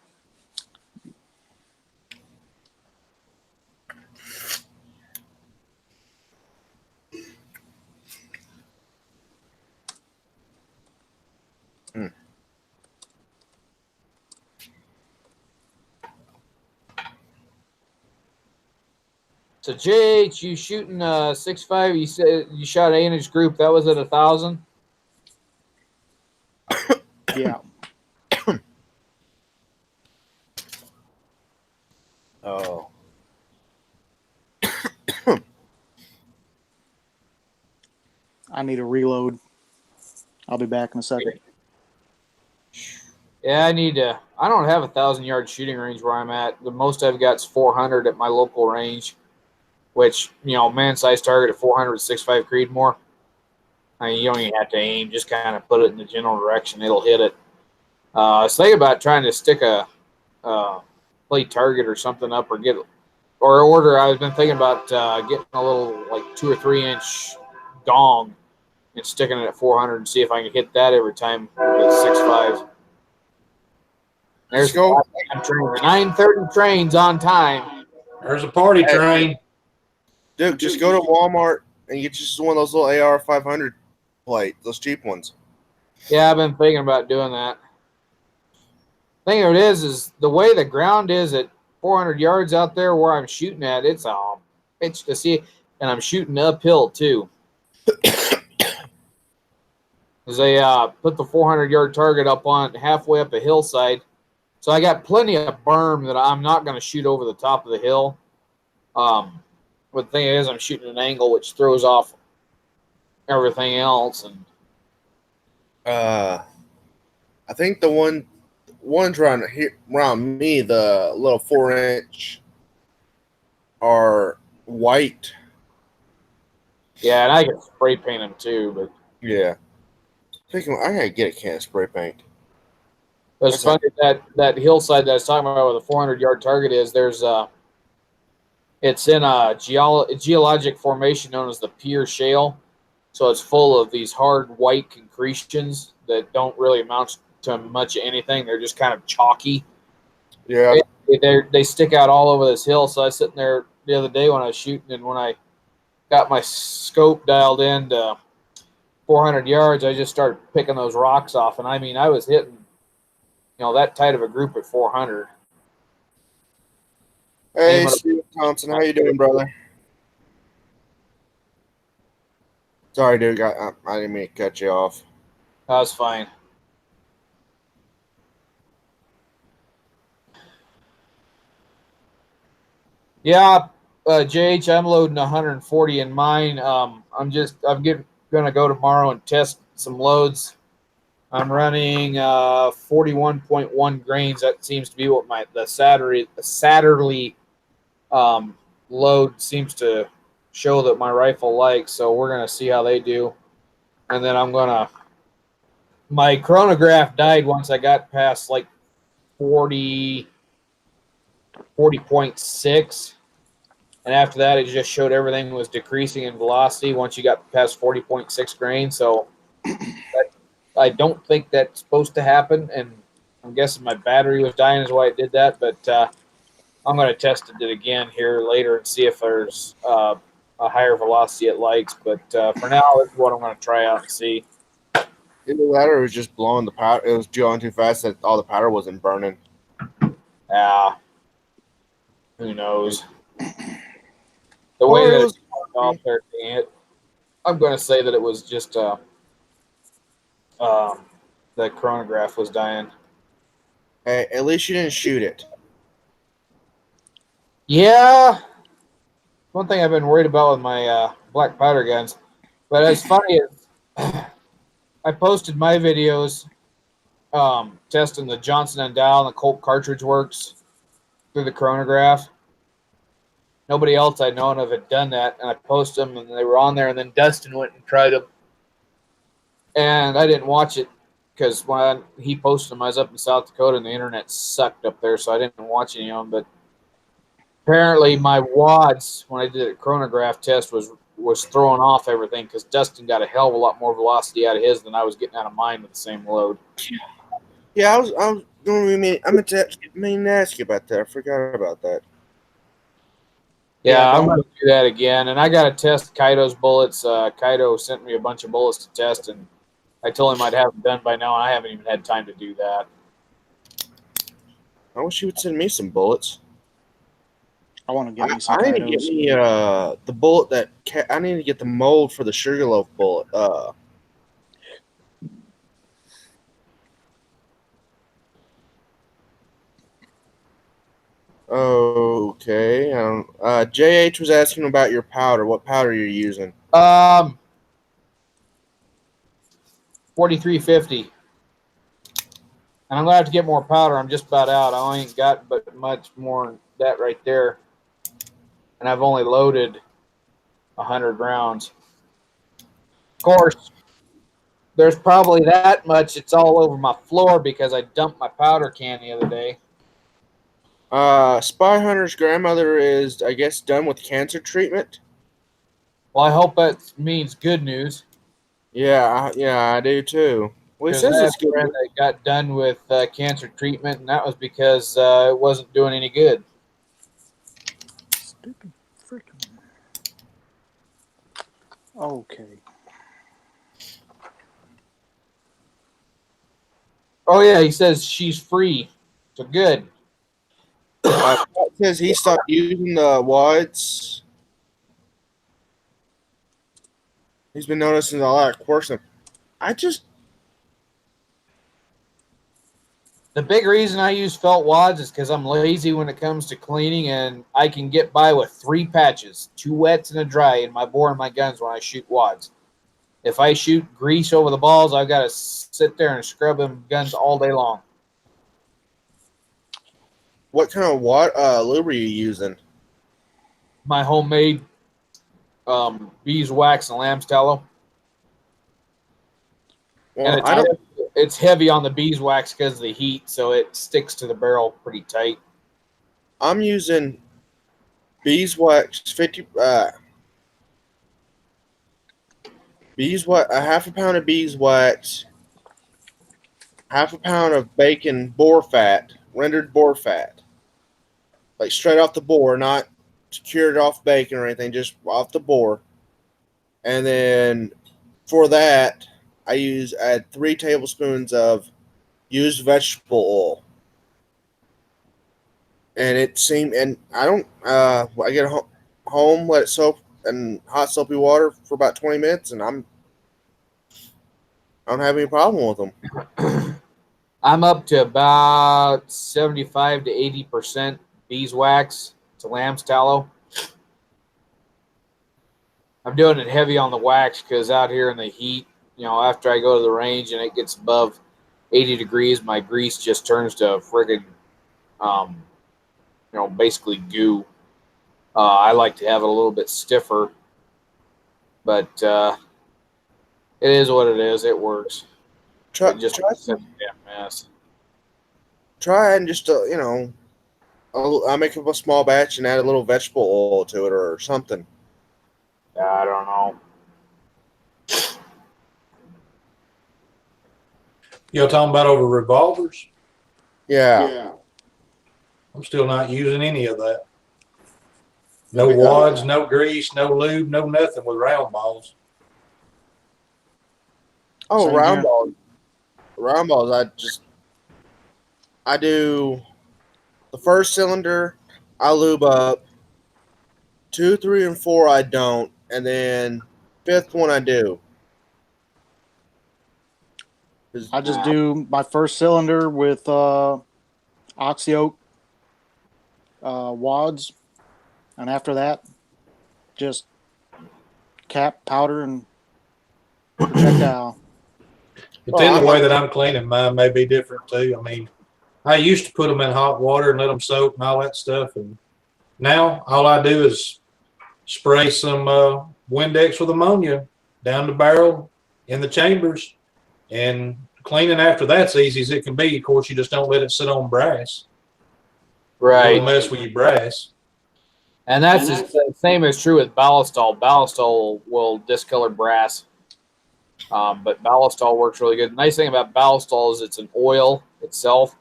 So JH, you shooting 6.5? You said you shot 8-inch group. That was at 1,000. Yeah. Oh, I need a reload. I'll be back in a second. Yeah, I need to. I don't have 1,000-yard shooting range where I'm at. The most I've got is 400 at my local range, which man size target at 400 with 6.5 Creedmoor. I mean, you don't even have to aim; just kind of put it in the general direction. It'll hit it. I was thinking about trying to stick a play target or something up, or order. I've been thinking about getting a little like 2 or 3 inch gong and sticking it at 400 and see if I can hit that every time with a 6.5. There's go. the 9:30 trains on time. There's a party train. Dude, just go to Walmart and get just one of those little AR 500 plate, those cheap ones. Yeah, I've been thinking about doing that. Thing of it is the way the ground is at 400 yards out there where I'm shooting at. It's to see, and I'm shooting uphill too. Because they put the 400-yard target up on halfway up a hillside, so I got plenty of berm that I'm not going to shoot over the top of the hill. But the thing is, I'm shooting an angle which throws off everything else, and I think the ones around me, the little 4-inch, are white. yeah, and I can spray paint them too. But Yeah. Thinking, I gotta get a can of spray paint. it's funny that hillside that I was talking about where the 400-yard target is. It's in a geologic formation known as the Pier Shale. So it's full of these hard white concretions that don't really amount to much of anything. They're just kind of chalky. Yeah. They stick out all over this hill. So I was sitting there the other day when I was shooting, and when I got my scope dialed in to 400 yards, I just started picking those rocks off. And I mean, I was hitting, that tight of a group at 400. Hey, Steve Thompson, how you doing, brother? Sorry, dude. I didn't mean to cut you off. That was fine. Yeah, JH, I'm loading 140 in mine. I'm gonna go tomorrow and test some loads. I'm running 41.1 grains. That seems to be what the Saturday load seems to show that my rifle likes. So we're gonna see how they do, and then I'm gonna. My chronograph died once I got past like 40, 40.6. And after that, it just showed everything was decreasing in velocity once you got past 40.6 grains. So I don't think that's supposed to happen. And I'm guessing my battery was dying is why it did that. But I'm going to test it again here later and see if there's a higher velocity it likes. But for now, this is what I'm going to try out and see. Either that or it was just blowing the powder. It was going too fast that all the powder wasn't burning. Who knows? The way that it's off there, I'm going to say that it was just the chronograph was dying. Hey, at least you didn't shoot it. Yeah. One thing I've been worried about with my black powder guns. But as funny as I posted my videos testing the Johnson & Dial and the Colt cartridge works through the chronograph. Nobody else I'd known of had done that, and I posted them, and they were on there, and then Dustin went and tried them. And I didn't watch it because when he posted them, I was up in South Dakota, and the internet sucked up there, so I didn't watch any of them. But apparently my wads, when I did a chronograph test, was throwing off everything because Dustin got a hell of a lot more velocity out of his than I was getting out of mine with the same load. Yeah, I was I meant to ask you about that. I forgot about that. Yeah, I'm going to do that again. And I got to test Kaido's bullets. Kaido sent me a bunch of bullets to test, and I told him I'd have them done by now, and I haven't even had time to do that. I wish you would send me some bullets. I want to get me some I need to get Kaidos. me the bullet that I need to get the mold for the Sugarloaf bullet. Okay. JH was asking about your powder. What powder you're using? 4350. And I'm going to have to get more powder. I'm just about out. I ain't got but much more than that right there. And I've only loaded 100 rounds. Of course, there's probably that much. It's all over my floor because I dumped my powder can the other day. Spy Hunter's grandmother is, I guess, done with cancer treatment. Well, I hope that means good news. Yeah, I do too. Well, it says it's good. I got done with cancer treatment, and that was because it wasn't doing any good. Stupid freaking. Okay. Oh yeah, he says she's free, so good. It says he stopped using the wads. He's been noticing a lot of quirks. The big reason I use felt wads is because I'm lazy when it comes to cleaning, and I can get by with 3 patches, 2 wets and a dry, in my bore and my guns when I shoot wads. If I shoot grease over the balls, I've got to sit there and scrub them guns all day long. What kind of lube are you using? My homemade beeswax and lamb's tallow. Well, And it's heavy on the beeswax because of the heat, so it sticks to the barrel pretty tight. I'm using beeswax 50. Beeswax, a half a pound of beeswax, half a pound of bacon boar fat, rendered boar fat, like straight off the boar, not cured off bacon or anything, just off the boar. And then for that, I add 3 tablespoons of used vegetable oil. And I get home, let it soak in hot soapy water for about 20 minutes, and I don't have any problem with them. I'm up to about 75 to 80% beeswax to lamb's tallow. I'm doing it heavy on the wax because out here in the heat, after I go to the range and it gets above 80 degrees, my grease just turns to friggin', basically goo. I like to have it a little bit stiffer But it is what it is. It works. Try, It just try, it's a damn mess. try and just I'll make up a small batch and add a little vegetable oil to it or something. I don't know. You're talking about over revolvers? Yeah. I'm still not using any of that. No wads, no grease, no lube, no nothing with round balls. Oh, Same round here. balls. Round balls. I do the first cylinder. I lube up. 2, 3, and 4 I don't, and then fifth one I do. I just do my first cylinder with oxy-oak wads, and after that, just cap, powder, and projectile. But then the way that I'm cleaning mine may be different too. I mean, I used to put them in hot water and let them soak and all that stuff. And now all I do is spray some Windex with ammonia down the barrel in the chambers. And cleaning after that's easy as it can be. Of course, you just don't let it sit on brass. Right. It'll mess with your brass. And that's the same is true with ballistol. Ballistol will discolor brass, but ballistol works really good. The nice thing about ballistol is it's an oil itself,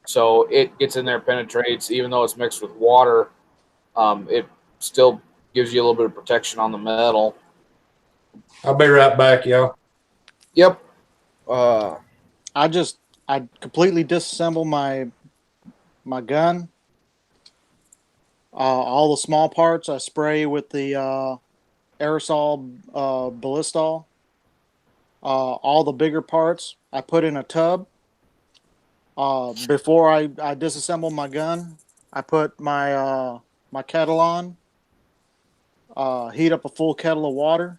so it gets in there, penetrates, even though it's mixed with water. It still gives you a little bit of protection on the metal. I'll be right back, y'all. Yep. I completely disassemble my gun. All the small parts I spray with the aerosol ballistol. All the bigger parts I put in a tub. Before I disassemble my gun, I put my my kettle on. Heat up a full kettle of water.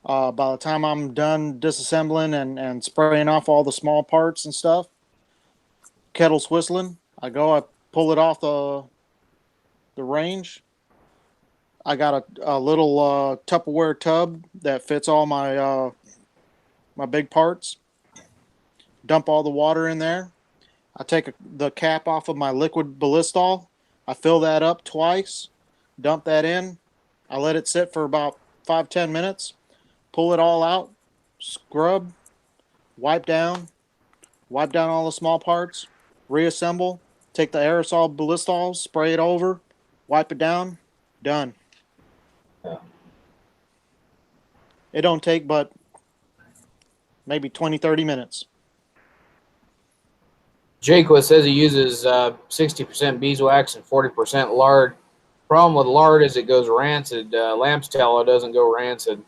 By the time I'm done disassembling and spraying off all the small parts and stuff, kettle's whistling. I pull it off the range. I got a little Tupperware tub that fits all my my big parts. Dump all the water in there. I take the cap off of my liquid ballistol. I fill that up twice. Dump that in. I let it sit for about 5-10 minutes. Pull it all out. Scrub. Wipe down all the small parts. Reassemble. Take the aerosol ballistol. Spray it over. Wipe it down. Done. It don't take but maybe 20-30 minutes. Jake says he uses 60% beeswax and 40% lard. Problem with lard is it goes rancid. Lamb's tallow doesn't go rancid.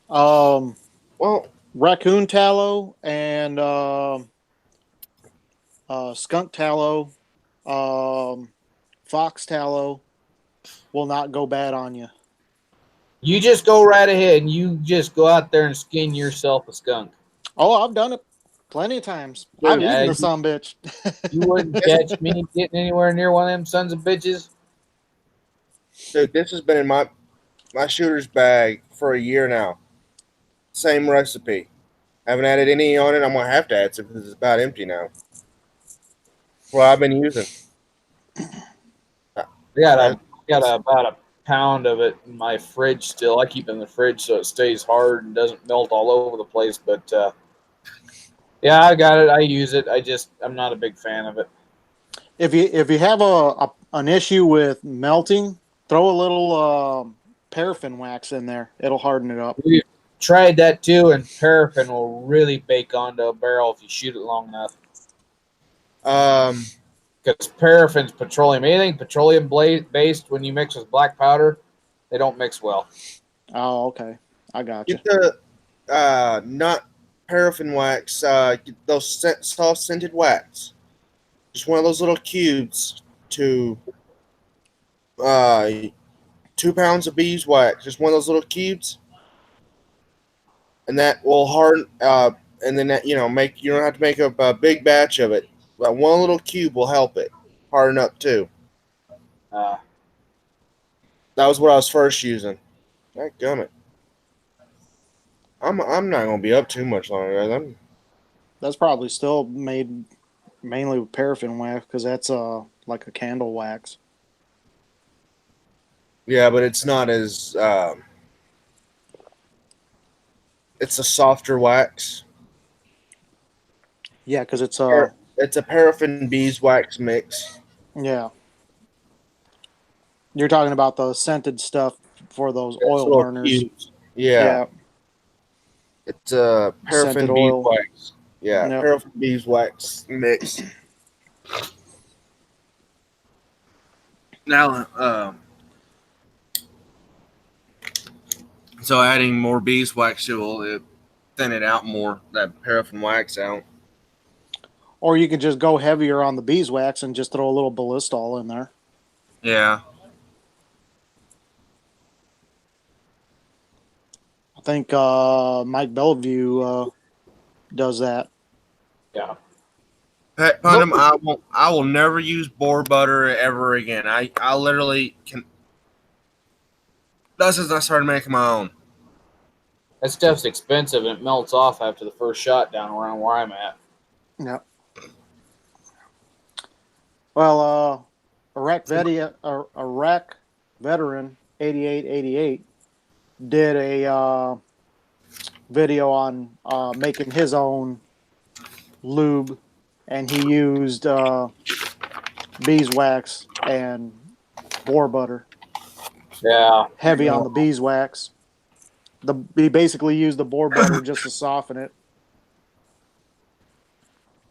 Well, Raccoon tallow and skunk tallow, fox tallow will not go bad on you. You just go right ahead and you just go out there and skin yourself a skunk. Oh, I've done it plenty of times. Dude, I've eaten the son bitch. You wouldn't catch me getting anywhere near one of them sons of bitches. dude, this has been in my shooter's bag for a year now. Same recipe. Haven't added any on it. I'm gonna have to add some because it's about empty now. Well, I've been using. I got about a pound of it in my fridge still. I keep it in the fridge so it stays hard and doesn't melt all over the place. But yeah, I got it. I use it. I'm not a big fan of it. If you have an issue with melting, throw a little paraffin wax in there. It'll harden it up. We've tried that too, and paraffin will really bake onto a barrel if you shoot it long enough. Because paraffin's petroleum. Anything petroleum based, when you mix with black powder, they don't mix well. Oh, okay. I got you. Get the not paraffin wax. Get those soft scented wax. Just one of those little cubes to 2 pounds of beeswax. Just one of those little cubes, and that will harden. And then that, you don't have to make a big batch of it. But one little cube will help it harden up too. That was what I was first using. That gummit. I'm not gonna be up too much longer, guys. That's probably still made mainly with paraffin wax because that's like a candle wax. Yeah, but it's not as it's a softer wax. Yeah, because it's It's a paraffin beeswax mix. yeah. You're talking about the scented stuff for those It's oil little burners. cubes. Yeah, Yeah, it's a scented paraffin oil. beeswax. Yeah, Yep. paraffin beeswax mix. Now, so adding more beeswax will it thin it out more. That paraffin wax out. Or you could just go heavier on the beeswax and just throw a little ballistol in there. Yeah. I think Mike Bellevue does that. Yeah. Pet Pundam, I will never use boar butter ever again. I literally can. That's since I started making my own. That stuff's expensive and it melts off after the first shot down around where I'm at. Yep. Well, Iraq veteran 8888 did a video on making his own lube, and he used beeswax and boar butter. Yeah. Heavy on the beeswax. He basically used the boar butter just to soften it.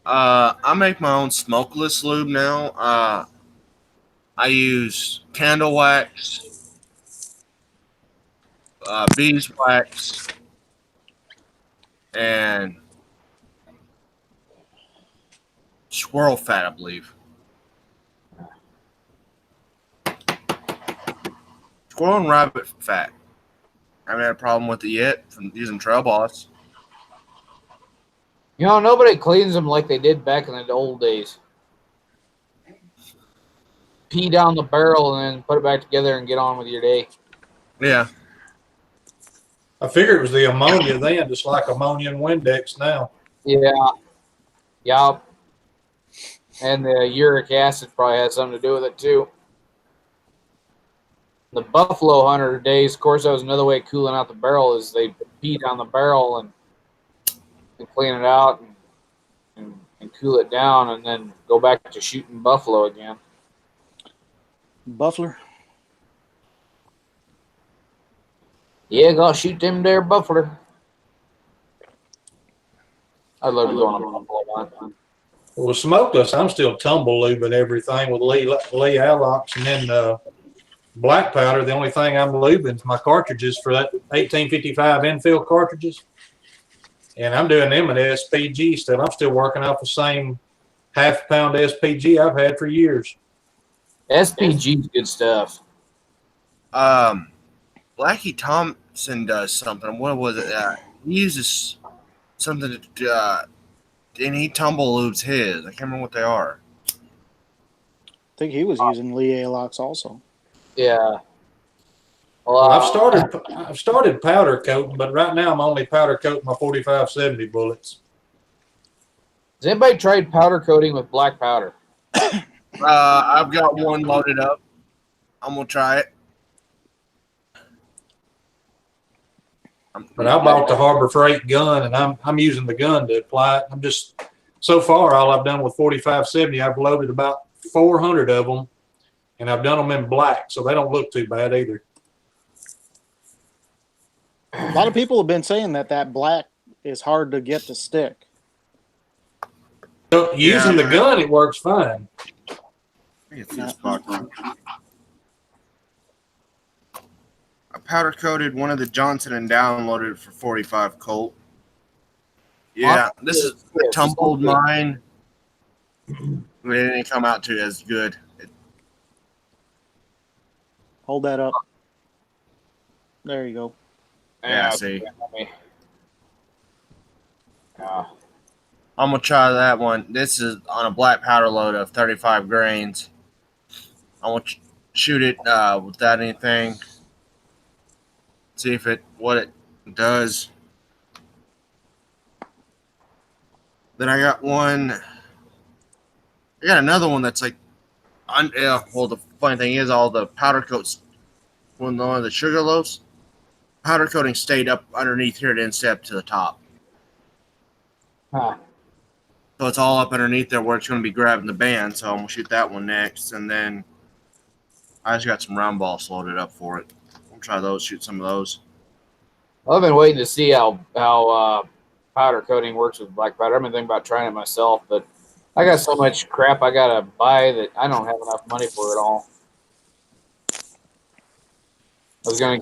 I make my own smokeless lube now. I use candle wax, beeswax, and squirrel fat, I believe. Squirrel and rabbit fat. I haven't had a problem with it yet from using Trail Boss. You know, nobody cleans them like they did back in the old days. Pee down the barrel and then put it back together and get on with your day. Yeah. I figured it was the ammonia then, just like ammonia and Windex now. Yeah. Yup. And the uric acid probably has something to do with it too. The buffalo hunter days, of course, that was another way of cooling out the barrel is they pee down the barrel and clean it out and cool it down and then go back to shooting buffalo again. Buffler. Yeah, gotta shoot them there buffalo. I'd love to go on a buffalo hunt. Well, with smokeless, I'm still tumble lubing everything with Lee Alox, and then black powder. The only thing I'm lubing is my cartridges for that 1855 infill cartridges. And I'm doing them in SPG still. I'm still working off the same half-pound SPG I've had for years. SPG's good stuff. Blackie Thompson does something. What was it? He uses something to, and he tumble lubes his. I can't remember what they are. I think he was using Lee Alox also. Yeah. Well, I've started powder coating, but right now I'm only powder coating my 4570 bullets. Has anybody tried powder coating with black powder? I've got one loaded up. I'm gonna try it. But I bought the Harbor Freight gun, and I'm using the gun to apply it. I'm just so far all I've done with 4570, I've loaded about 400 of them, and I've done them in black, so they don't look too bad either. A lot of people have been saying that black is hard to get to stick. So using the gun, it works fine. I powder coated one of the Johnson and downloaded it for 45 Colt. Yeah, this is a tumbled mine. It didn't come out too as good. Hold that up. There you go. Yeah, see. Yeah. I'm gonna try that one. This is on a black powder load of 35 grains. shoot it without anything. See if what it does. Then I got one. I got another one that's like, well, the funny thing is, all the powder coats, one of the sugar loaves, powder coating stayed up underneath here. It didn't stay up to the top. Huh. So it's all up underneath there where it's going to be grabbing the band. So I'm going to shoot that one next. And then I just got some round balls loaded up for it. I'll try those, shoot some of those. I've been waiting to see how powder coating works with black powder. I've been thinking about trying it myself, but I got so much crap I gotta buy that I don't have enough money for it all. I was gonna.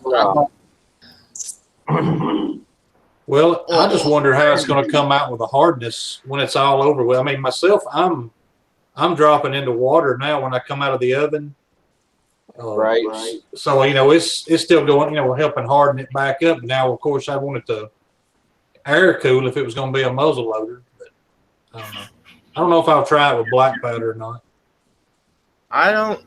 Well, I just wonder how it's going to come out with the hardness when it's all over with. I mean, myself, I'm dropping into water now when I come out of the oven. Right. So it's still going. Helping harden it back up. Now, of course, I want it to air cool if it was going to be a muzzle loader. But I don't know. I don't know if I'll try it with black powder or not. I don't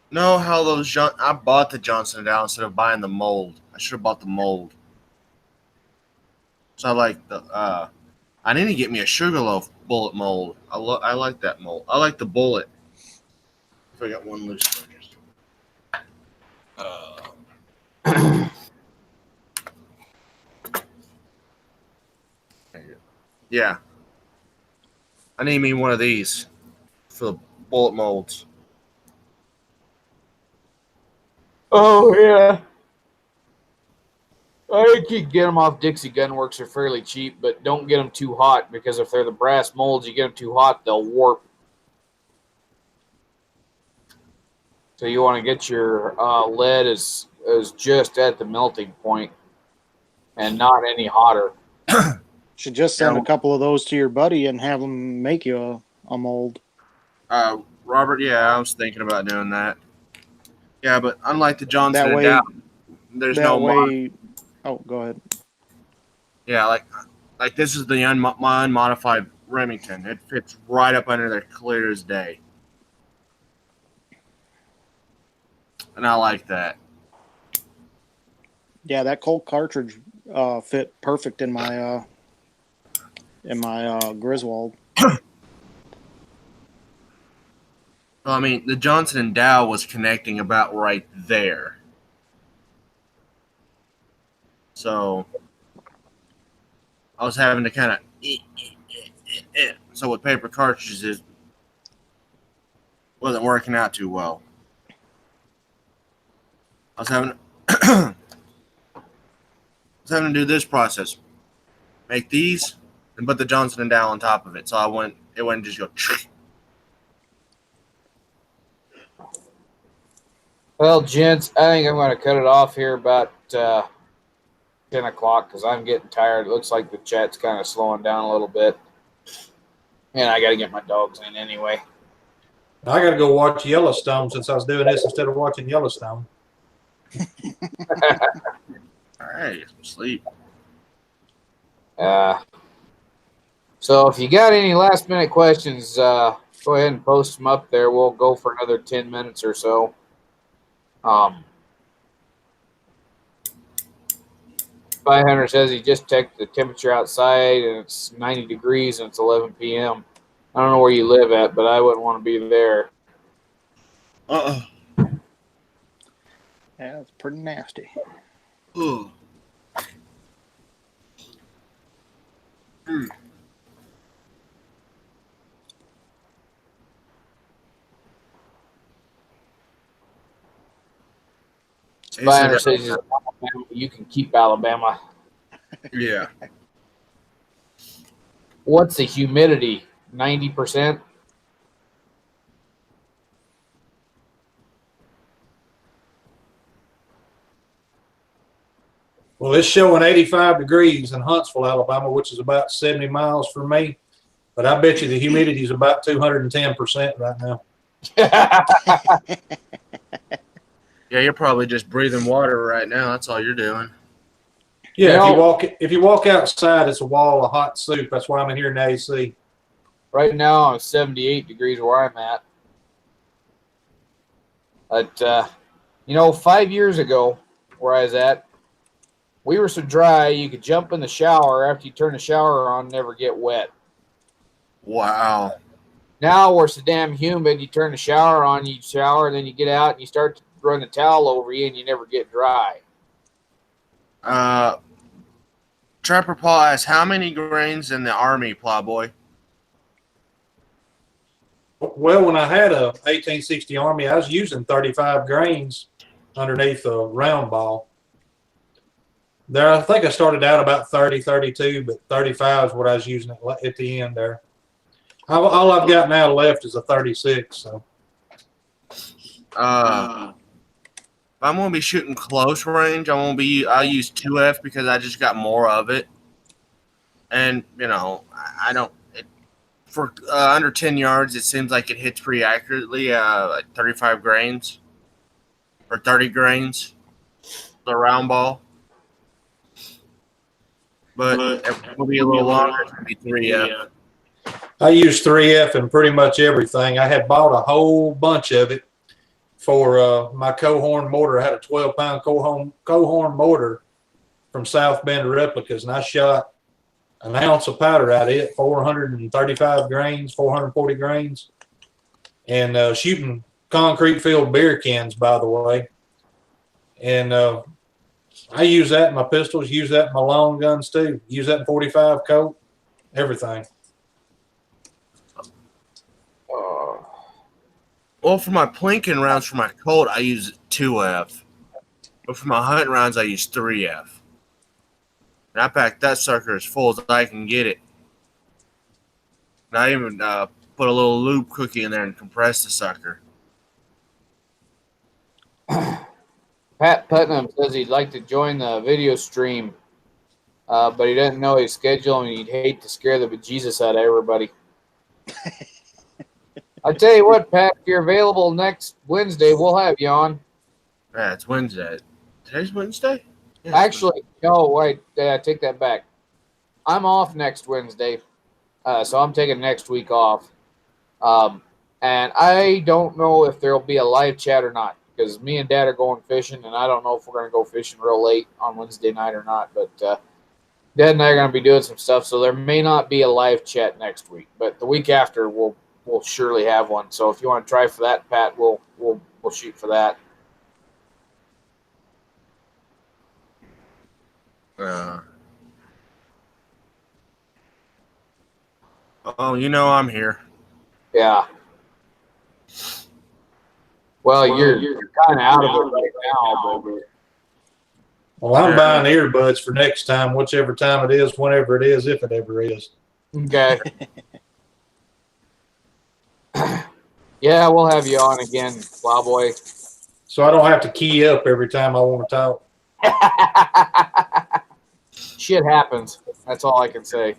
know how those. I bought the Johnson & Dow instead of buying the mold. I should have bought the mold. So I like the. I need to get me a Sugarloaf bullet mold. I like that mold. I like the bullet. If I got one loose. Yeah. I need me one of these for the bullet molds. Oh yeah. I think you can get them off Dixie Gunworks. They're fairly cheap, but don't get them too hot because if they're the brass molds, you get them too hot, they'll warp. So you want to get your lead as just at the melting point and not any hotter. Should just send a couple of those to your buddy and have him make you a mold. Robert, yeah, I was thinking about doing that. Yeah, but unlike the Johnson That & way- Dow, there's no way. Oh, go ahead. Yeah, like this is the my unmodified Remington. It fits right up under there, clear as day. And I like that. Yeah, that Colt cartridge fit perfect in my Griswold. Well, I mean, the Johnson & Dow was connecting about right there. So I was having to kind of so with paper cartridges it wasn't working out too well. I was having to do this process. Make these and put the Johnson & Dow on top of it. So it wouldn't just go. Well, gents, I think I'm going to cut it off here about 10 o'clock because I'm getting tired. It looks like the chat's kind of slowing down a little bit. And I got to get my dogs in anyway. I got to go watch Yellowstone since I was doing this instead of watching Yellowstone. All right, sleep. So if you got any last minute questions, go ahead and post them up there. We'll go for another 10 minutes or so. Spy Hunter says he just checked the temperature outside and it's 90 degrees and it's 11 p.m. I don't know where you live at, but I wouldn't want to be there. Yeah, it's pretty nasty. Ooh. Spy Hunter says he's in Alabama. You can keep Alabama. Yeah. What's the humidity? 90%? Well, it's showing 85 degrees in Huntsville, Alabama, which is about 70 miles from me. But I bet you the humidity is about 210% right now. Yeah, you're probably just breathing water right now. That's all you're doing. Yeah, You know- if you walk outside, it's a wall of hot soup. That's why I'm in here in the AC. Right now, it's 78 degrees where I'm at. But 5 years ago, where I was at, we were so dry you could jump in the shower after you turn the shower on, and never get wet. Wow. Now we're so damn humid, you turn the shower on, you shower, and then you get out and you start to run the towel over you, and you never get dry. Trapper Paul asks, how many grains in the Army, Plowboy? Well, when I had a 1860 Army, I was using 35 grains underneath a round ball. There, I think I started out about 30, 32, but 35 is what I was using at the end there. All I've got now left is a 36. So, If I'm gonna be shooting close range, I'll use 2F because I just got more of it, and I don't. For under 10 yards, it seems like it hits pretty accurately, like 35 grains or 30 grains, the round ball. But it will be a little longer. It's gonna be 3F. I use 3F in pretty much everything. I had bought a whole bunch of it for my Cohorn mortar. I had a 12-pound Cohorn mortar from South Bend Replicas, and I shot an ounce of powder out of it, 435 grains, 440 grains, and shooting concrete filled beer cans, by the way. And I use that in my pistols, use that in my long guns too, use that in 45 coat, everything. Well, for my plinking rounds for my Colt, I use 2F. But for my hunting rounds, I use 3F. And I pack that sucker as full as I can get it. And I even put a little lube cookie in there and compress the sucker. Pat Putnam says he'd like to join the video stream, but he doesn't know his schedule and he'd hate to scare the bejesus out of everybody. I tell you what, Pat, if you're available next Wednesday, we'll have you on. Yeah, it's Wednesday. Today's Wednesday? Yeah, Actually, no, wait, take that back. I'm off next Wednesday, so I'm taking next week off. And I don't know if there'll be a live chat or not, because me and Dad are going fishing, and I don't know if we're going to go fishing real late on Wednesday night or not. But Dad and I are going to be doing some stuff, so there may not be a live chat next week. But the week after, we'll surely have one. So if you want to try for that, Pat, we'll shoot for that. Oh, I'm here. Yeah. Well, you're kind of out of it right now, but Well, I'm buying earbuds for next time, whichever time it is, whenever it is, if it ever is. okay. Yeah, we'll have you on again, Plowboy. So I don't have to key up every time I want to talk. Shit happens. That's all I can say.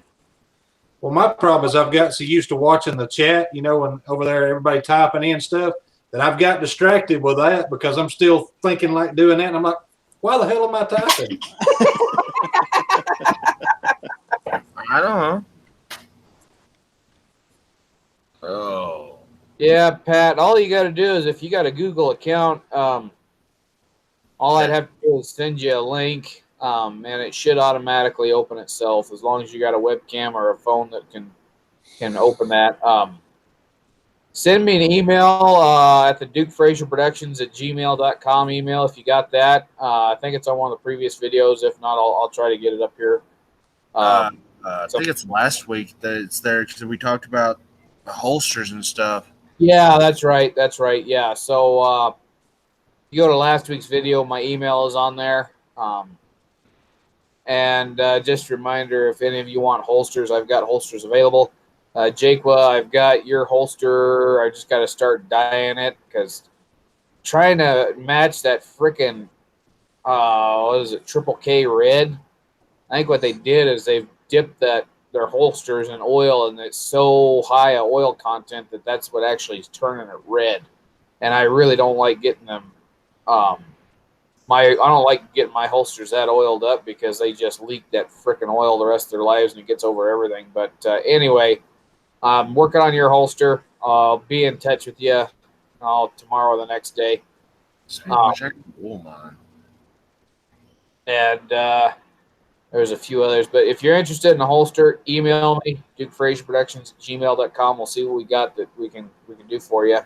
Well, my problem is I've got so used to watching the chat, and over there everybody typing in stuff, that I've got distracted with that because I'm still thinking like doing that, and I'm like, why the hell am I typing? I don't know. Oh. Yeah, Pat, all you got to do is if you got a Google account, all I'd have to do is send you a link, and it should automatically open itself as long as you got a webcam or a phone that can open that. Send me an email at the Duke Fraser Productions at gmail.com email if you got that. I think it's on one of the previous videos. If not, I'll try to get it up here. I think it's last week that it's there because we talked about the holsters and stuff. Yeah, that's right. That's right. Yeah. So you go to last week's video, my email is on there. And just a reminder, if any of you want holsters, I've got holsters available. Jaquaa, I've got your holster. I just got to start dyeing it because trying to match that freaking, what is it, Triple K red. I think what they did is they've dipped their holsters in oil, and it's so high a oil content that's what actually is turning it red. And I really don't like getting them. I don't like getting my holsters that oiled up because they just leak that freaking oil the rest of their lives and it gets over everything. But anyway, I'm working on your holster. I'll be in touch with you tomorrow or the next day. Speaking of which, I can pull mine. And there's a few others. But if you're interested in a holster, email me, DukeFrazierProductions@gmail.com. We'll see what we got that we can do for you.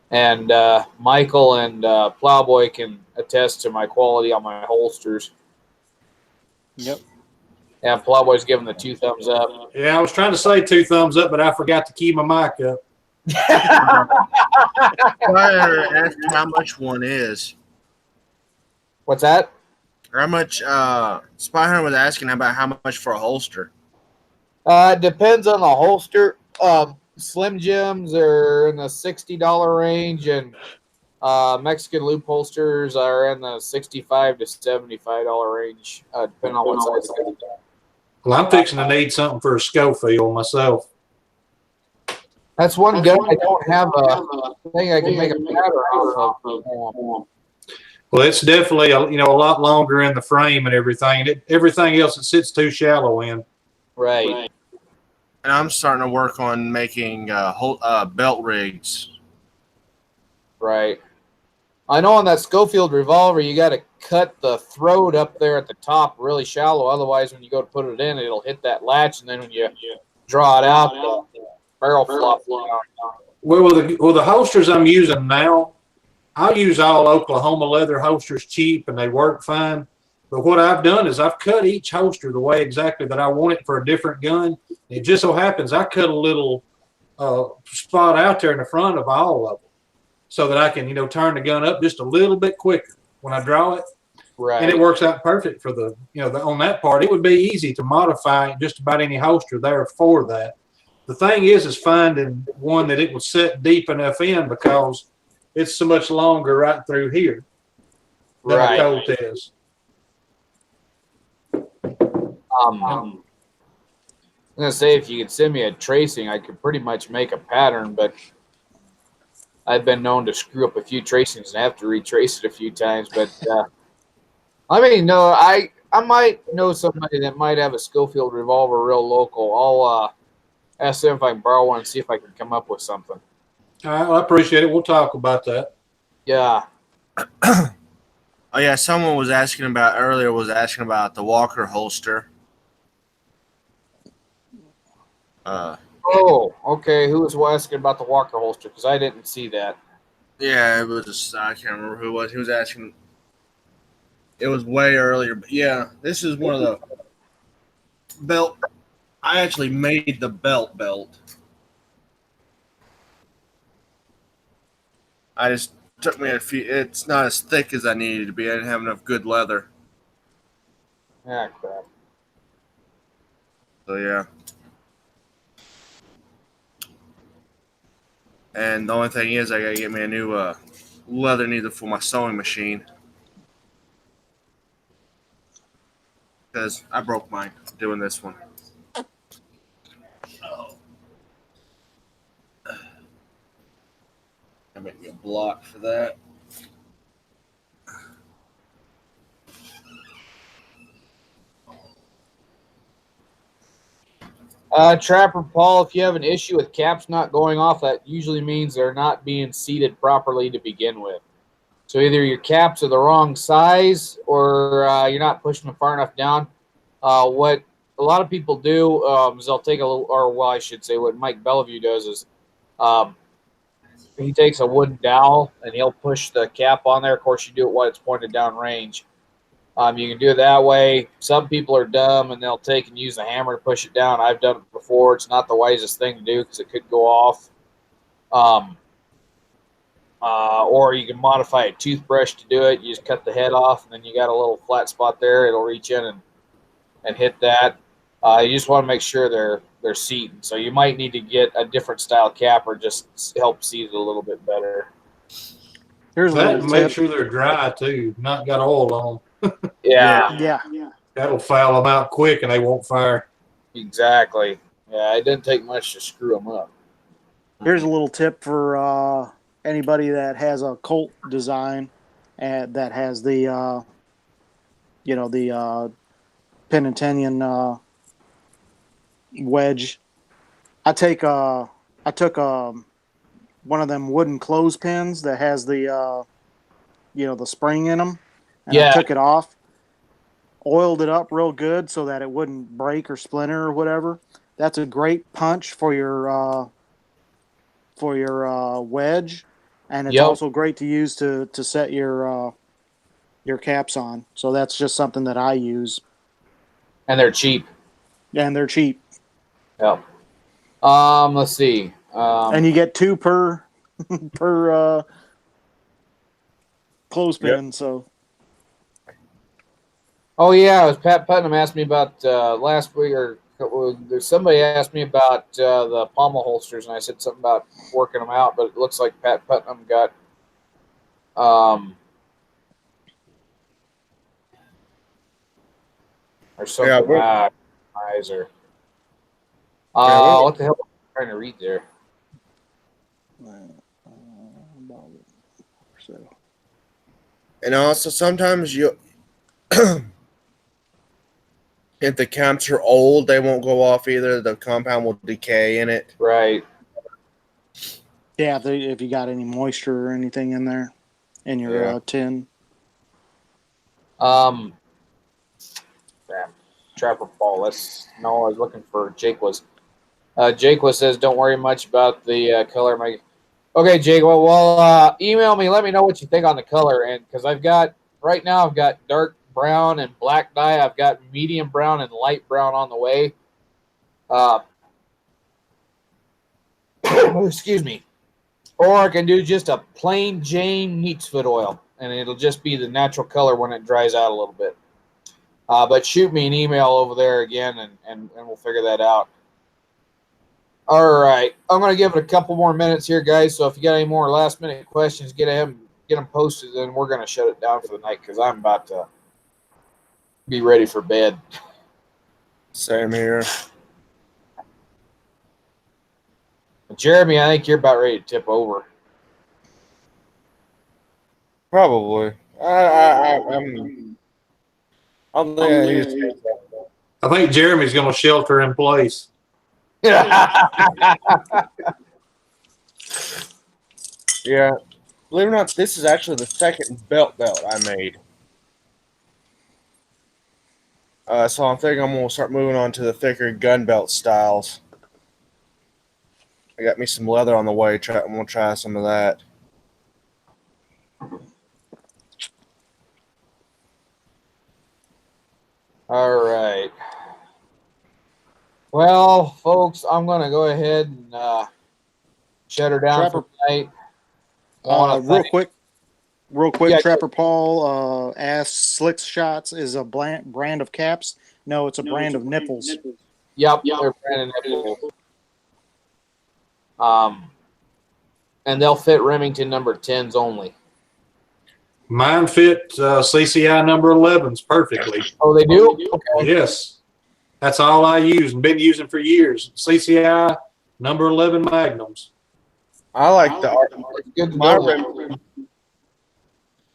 And Michael and Plowboy can attest to my quality on my holsters. Yep. Yeah, Plowboy's giving the 2 thumbs up. Yeah, I was trying to say 2 thumbs up, but I forgot to keep my mic up. Fire asked how much one is. What's that? Or how much Spy Hunter was asking about how much for a holster. It depends on the holster. Slim Jims are in the $60 range, and Mexican loop holsters are in the $65 to $75 range, depending on what size. Well, I'm fixing to need something for a Schofield myself. That's one gun I don't have a thing I can make a pattern off of. Well, it's definitely a lot longer in the frame and everything. Everything else it sits too shallow in. Right. And I'm starting to work on making belt rigs. Right. I know on that Schofield revolver, you got to cut the throat up there at the top really shallow. Otherwise, when you go to put it in, it'll hit that latch, and then when you draw it out, the barrel flops down. Well, with the holsters I'm using now, I use all Oklahoma leather holsters cheap, and they work fine. But what I've done is I've cut each holster the way exactly that I want it for a different gun. It just so happens I cut a little spot out there in the front of all of them so that I can, turn the gun up just a little bit quicker when I draw it. Right. And it works out perfect for on that part. It would be easy to modify just about any holster there for that. The thing is finding one that it will set deep enough in because it's so much longer right through here than a Colt is. I'm gonna say if you could send me a tracing, I could pretty much make a pattern, but I've been known to screw up a few tracings and have to retrace it a few times. But I might know somebody that might have a Schofield revolver real local. I'll ask them if I can borrow one and see if I can come up with something. All right, well, I appreciate it. We'll talk about that. Yeah. Oh yeah, someone was asking about the Walker holster. Oh, okay. Who was asking about the Walker holster? Because I didn't see that. Yeah, it was. I can't remember who it was. He was asking. It was way earlier, but yeah, this is one of the belt. I actually made the belt. I just took me a few. It's not as thick as I needed to be. I didn't have enough good leather. Ah, crap. So yeah. And the only thing is, I gotta get me a new leather needle for my sewing machine because I broke mine doing this one. I make me a block for that. Trapper Paul, if you have an issue with caps not going off, that usually means they're not being seated properly to begin with. So either your caps are the wrong size or you're not pushing them far enough down. What a lot of people do is they'll take I should say what Mike Bellevue does is he takes a wooden dowel and he'll push the cap on there. Of course, you do it while it's pointed down range. You can do it that way. Some people are dumb and they'll take and use a hammer to push it down. I've done it before. It's not the wisest thing to do because it could go off. Or you can modify a toothbrush to do it. You just cut the head off and then you got a little flat spot there. It'll reach in and hit that. You just want to make sure they're seating. So you might need to get a different style cap or just help seat it a little bit better. Here's that. Make sure they're dry too, not got oil on them. Yeah. That'll foul them out quick and they won't fire. Exactly. Yeah, it didn't take much to screw them up. Here's a little tip for anybody that has a Colt design and that has the Penitentian wedge. I took one of them wooden clothespins that has the the spring in them, and Yeah. I took it off, oiled it up real good so that it wouldn't break or splinter or whatever. That's a great punch for your wedge, and it's Yep. also great to use to set your caps on. So that's just something that I use, And they're cheap. and they're cheap. Yep. Let's see. And you get 2 per per clothespin. So Oh yeah, it was Pat Putnam asked me about last week, or there's somebody asked me about the pommel holsters, and I said something about working them out. But it looks like Pat Putnam got or something. Eyes or what the hell am I trying to read there? And also sometimes you, if the caps are old, they won't go off either. The compound will decay in it. Right. yeah, if you got any moisture or anything in there in your tin. Trapper Paul. I was looking for Jake was. Jake was says, "Don't worry much about the color." Okay, Jake. Well, email me. Let me know what you think on the color, and because I've got dark brown and black dye. I've got medium brown and light brown on the way. Excuse me. Or I can do just a plain Jane Neatsfoot oil, and it'll just be the natural color when it dries out a little bit. But shoot me an email over there again, and we'll figure that out. All right. I'm going to give it a couple more minutes here, guys. So if you got any more last-minute questions, get them posted, and we're going to shut it down for the night because I'm about to be ready for bed. Same here. Jeremy, I think you're about ready to tip over. Probably. I think Jeremy's going to shelter in place. Yeah. Believe it or not, this is actually the second belt I made. So I'm thinking I'm going to start moving on to the thicker gun belt styles. I got me some leather on the way. I'm going to try some of that. All right. Well, folks, I'm going to go ahead and shut her down for tonight. Real quick, Yeah. Trapper Paul asked, Slick Shots is a brand of caps? No, it's a brand of nipples. Yep, they're brand nipples. And they'll fit Remington number 10s only. Mine fit CCI number 11s perfectly. Oh, they do? Okay. Yes. That's all I use and been using for years. CCI number 11 Magnums. I like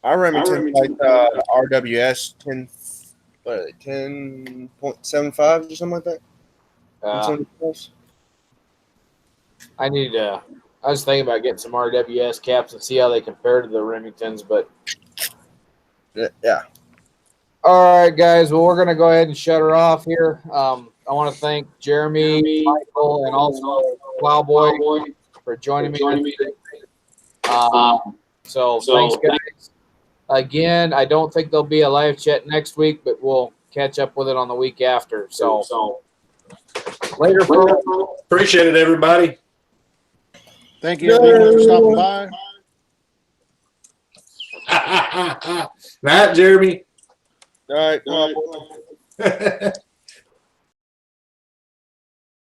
I Remington like the RWS 10.75 or something like that. I was thinking about getting some RWS caps and see how they compare to the Remingtons, but yeah. All right, guys. Well, we're going to go ahead and shut her off here. I want to thank Jeremy, Michael, and also Plowboy for joining me. So thanks, guys. Again, I don't think there'll be a live chat next week, but we'll catch up with it on the week after. So later, folks. Appreciate it, everybody. Thank you, everyone, for stopping by. Night, Jeremy. All right.